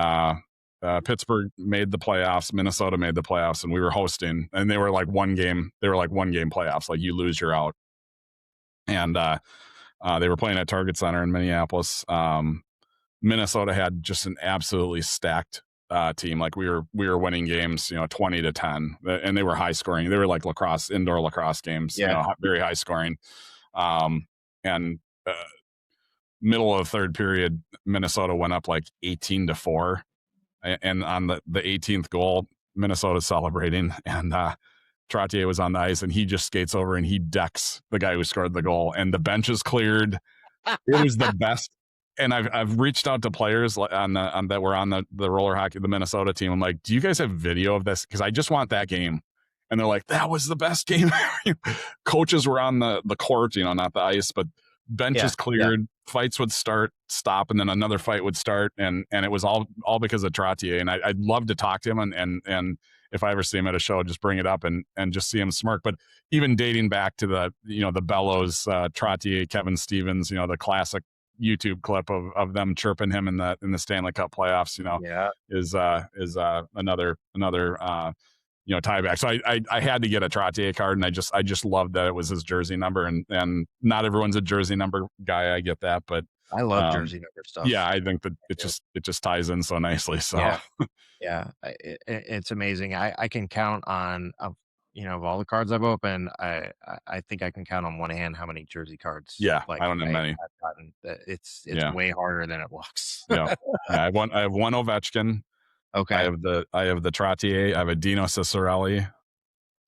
Pittsburgh made the playoffs, Minnesota made the playoffs, and we were hosting, and they were like one game playoffs. Like you lose, you're out. And they were playing at Target Center in Minneapolis. Minnesota had just an absolutely stacked team. Like we were winning games, 20-10, and they were high scoring. They were like indoor lacrosse games, very high scoring. And middle of the third period, Minnesota went up like 18-4. And on the 18th goal, Minnesota celebrating, and Trottier was on the ice, and he just skates over and he decks the guy who scored the goal, and the bench is cleared. It was the best. And I've reached out to players that were on the roller hockey, the Minnesota team. I'm like, do you guys have video of this? Because I just want that game. And they're like, that was the best game. Coaches were on the court, not the ice, but benches cleared, fights would stop, and then another fight would start, and it was all because of Trottier. And I'd love to talk to him, and if I ever see him at a show, just bring it up and just see him smirk. But even dating back to the Bellows, Trottier, Kevin Stevens, the classic YouTube clip of them chirping him in the Stanley Cup playoffs, is another tie back. So I had to get a Trottier card, and I just loved that it was his jersey number, and not everyone's a jersey number guy. I get that, but I love jersey number stuff. Yeah, I think that it just ties in so nicely. So it's amazing. I can count on of all the cards I've opened, I think I can count on one hand how many jersey cards. Yeah, I don't have many. I've gotten. It's way harder than it looks. I have one Ovechkin. Okay. I have the Trottier. I have a Dino Ciccarelli.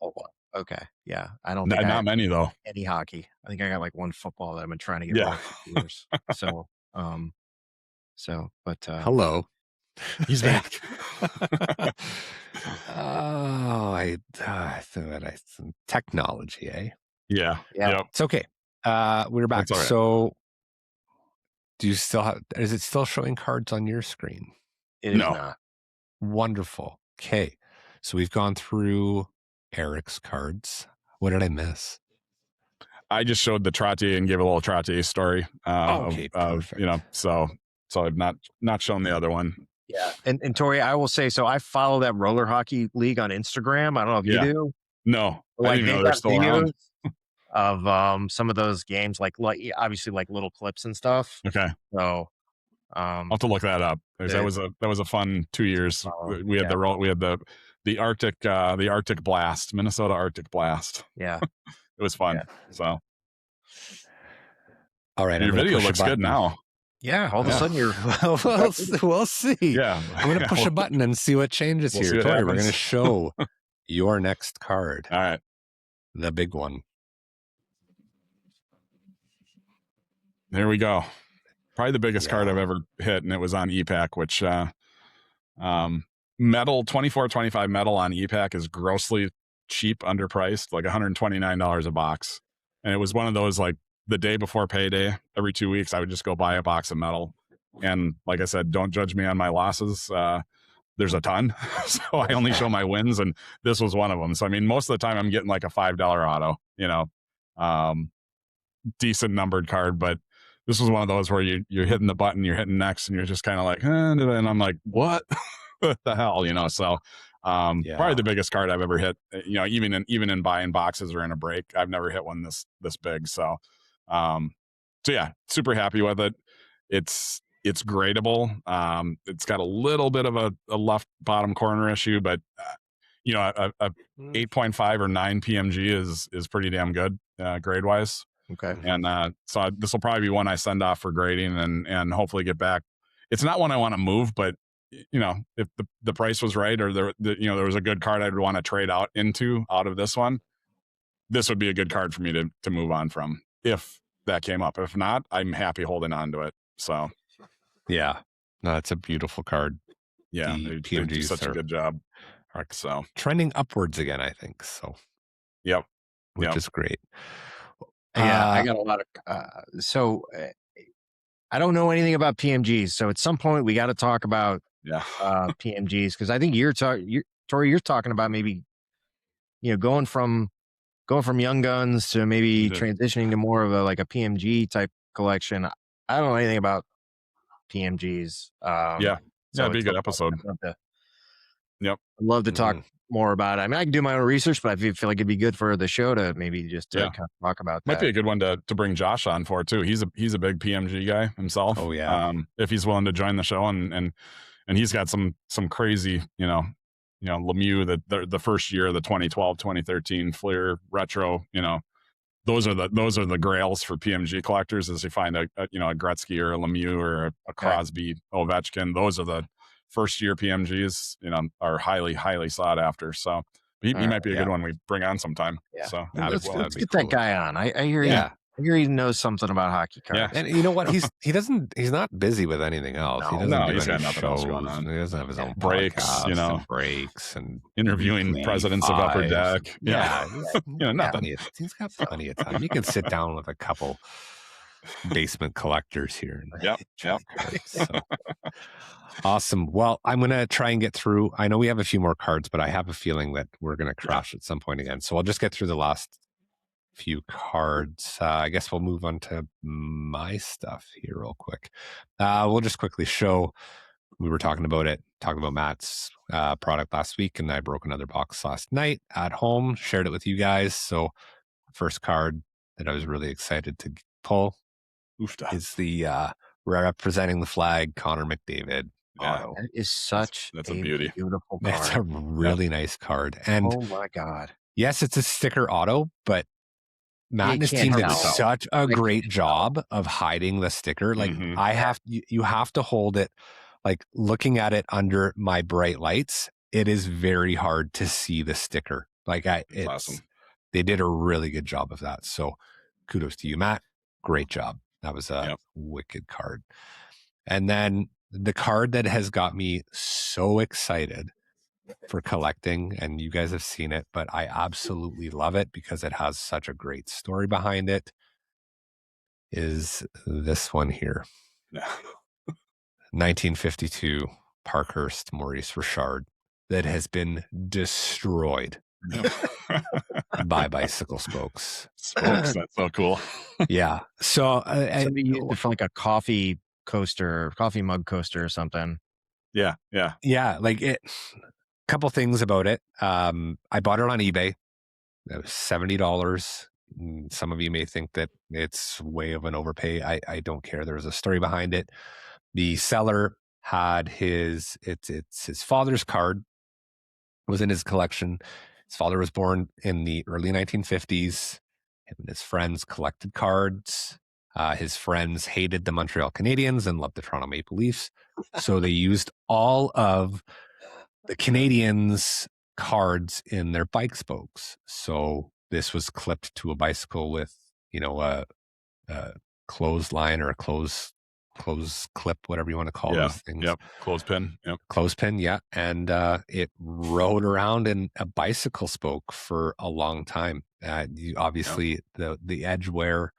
Oh, wow. Okay. Yeah. I don't think Not many though. any hockey. I think I got like one football that I've been trying to get rid Yeah. of for years. But Hello. He's back. Technology, eh? Yeah. Yep. It's okay. We're back. That's all right. So do you still have, is it still showing cards on your screen? it is not. Wonderful. Okay. So we've gone through Eric's cards. What did I miss? I just showed the Trottier and gave a little Trottier story. Okay, of so I've not shown the other one. Yeah. And Tori, I will say, so I follow that roller hockey league on Instagram. I don't know if you do. No, Like, I didn't know they're still around. Of some of those games, like obviously like little clips and stuff. Okay. So I'll have to look that up. That was a fun 2 years. We had the Arctic Blast, Minnesota Arctic Blast. Yeah. It was fun. Yeah. So all right, your video looks good now. Yeah, all of a sudden you're we'll see. Yeah. I'm gonna push a button and see what changes We'll here. see what Tori, we're happens. gonna show your next card. All right. The big one. There we go. Probably the biggest card I've ever hit, and it was on EPAC, which metal 24-25 metal on EPAC is grossly cheap, underpriced, like $129 a box. And it was one of those, like, the day before payday, every 2 weeks, I would just go buy a box of metal. And like I said, don't judge me on my losses. There's a ton. So I only show my wins, and this was one of them. So, I mean, most of the time I'm getting like a $5 auto, decent numbered card, but this was one of those where you're hitting the button, you're hitting next, and you're just kind of like, and I'm like, what? What the hell, So probably the biggest card I've ever hit, even in buying boxes or in a break, I've never hit one this big. So yeah, super happy with it. It's gradable. It's got a little bit of a left bottom corner issue, but a 8.5 or 9 PMG is pretty damn good grade wise. Okay. And so this will probably be one I send off for grading and hopefully get back. It's not one I want to move, but if the price was right, or there was a good card I'd want to trade out of this one, this would be a good card for me to move on from if that came up. If not, I'm happy holding on to it. So yeah, no, it's a beautiful card. Yeah, The they do PMGs such a good job. So trending upwards again, I think so. Yep. Which is great. Yeah, I got a lot of. I don't know anything about PMGs, so at some point we got to talk about PMGs, because I think Tori, you're talking about maybe going from Young Guns to maybe transitioning to more of a PMG type collection. I don't know anything about PMGs. That'd be a good episode. I'd love to talk more about it. I mean, I can do my own research, but I feel like it'd be good for the show to maybe just kind of talk about that. Might be a good one to bring Josh on for too. He's a big PMG guy himself. Oh yeah. If he's willing to join the show, and he's got some crazy, Lemieux, the first year, the 2012, 2013 Fleer retro, those are the grails for PMG collectors. As you find a Gretzky or a Lemieux or a Crosby, Ovechkin, those are the first year PMGs, are highly, highly sought after. So he might be a good one we bring on sometime. Yeah. So let's get that guy on. I hear he knows something about hockey cards. Yeah. And you know what? He's not busy with anything else. He doesn't do he's any got nothing shows. else going on. He doesn't have his own breaks, and breaks and interviewing presidents of Upper Deck. Nothing. He's got plenty of time. You can sit down with a couple basement collectors here. Yep. So. Awesome. Well, I'm going to try and get through. I know we have a few more cards, but I have a feeling that we're going to crash at some point again. So I'll just get through the last few cards. I guess we'll move on to my stuff here real quick. We'll just quickly show. We were talking about Matt's product last week, and I broke another box last night at home, shared it with you guys. So first card that I was really excited to pull is the representing the flag, Connor McDavid. That is such that's a beauty. Beautiful card. It's a really nice card. And oh my God. Yes, it's a sticker auto, but Matt and his team did such a great job of hiding the sticker. Like you have to hold it, like looking at it under my bright lights, it is very hard to see the sticker. Like it's awesome. they did a really good job of that. So kudos to you, Matt. Great job. That was a wicked card. And then the card that has got me so excited for collecting, and you guys have seen it, but I absolutely love it because it has such a great story behind it, is this one here. 1952 Parkhurst Maurice Richard that has been destroyed by bicycle spokes. Spokes, that's so cool. Yeah. So somebody used it for like a coffee mug coaster or something. Yeah. Like it. Couple things about it. I bought it on eBay. It was $70. Some of you may think that it's way of an overpay. I don't care. There's a story behind it. The seller had his father's card was in his collection. His father was born in the early 1950s. Him and his friends collected cards. His friends hated the Montreal Canadiens and loved the Toronto Maple Leafs. So they used all of the Canadiens cards in their bike spokes. So this was clipped to a bicycle with, a clothesline or a close clip, whatever you want to call those things. Yep. Clothespin. Yep. Clothespin. Yeah. And it rode around in a bicycle spoke for a long time. Obviously the edge wear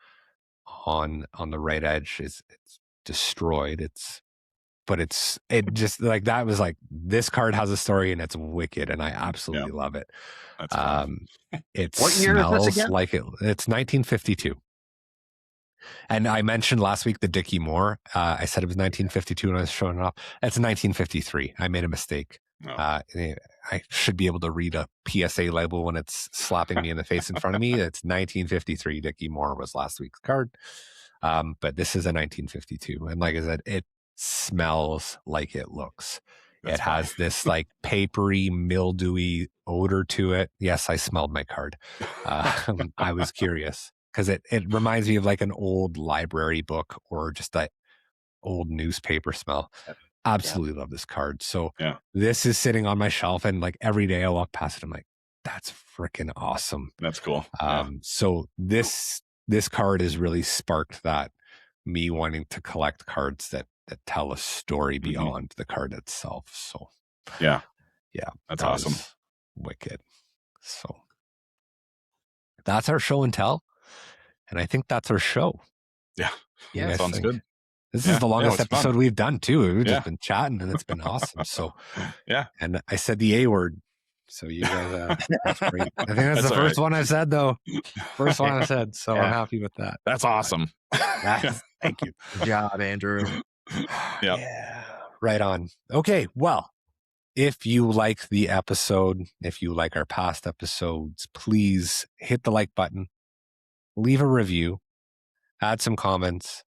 on the right edge it's destroyed. It just like that was like, this card has a story and it's wicked and I absolutely love it. That's fun. It what year is this again? Like it's 1952. And I mentioned last week the Dickie Moore. I said it was 1952 when I was showing it off. It's 1953. I made a mistake. Oh. I should be able to read a PSA label when it's slapping me in the face in front of me. It's 1953. Dickie Moore was last week's card. But this is a 1952. And like I said, it smells like it looks. It has this like papery, mildewy odor to it. Yes, I smelled my card. I was curious because it reminds me of like an old library book or just that old newspaper smell. Absolutely love this card. So this is sitting on my shelf and like every day I walk past it, I'm like, that's freaking awesome. That's cool. So this card has really sparked that me wanting to collect cards that tell a story beyond the card itself. So that's awesome. Wicked. So that's our show and tell. And I think that's our show. Yeah. Sounds good. This is the longest episode we've done too. We've just been chatting and it's been awesome. So and I said the A word. So you guys, that's great. I think that's the first one I said though. First one I said. So I'm happy with that. That's awesome. Thank you. Good job, Andrew. Yeah. Right on. Okay. Well, if you like the episode, if you like our past episodes, please hit the like button, leave a review, add some comments.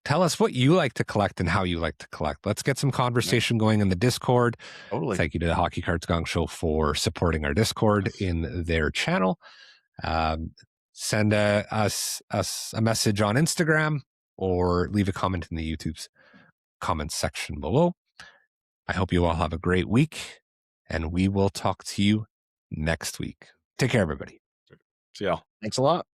Tell us what you like to collect and how you like to collect. Let's get some conversation going in the Discord. Totally. Thank you to the Hockey Cards Gong Show for supporting our Discord in their channel. Send us a message on Instagram or leave a comment in the YouTube's comments section below. I hope you all have a great week, and we will talk to you next week. Take care, everybody. See y'all. Thanks a lot.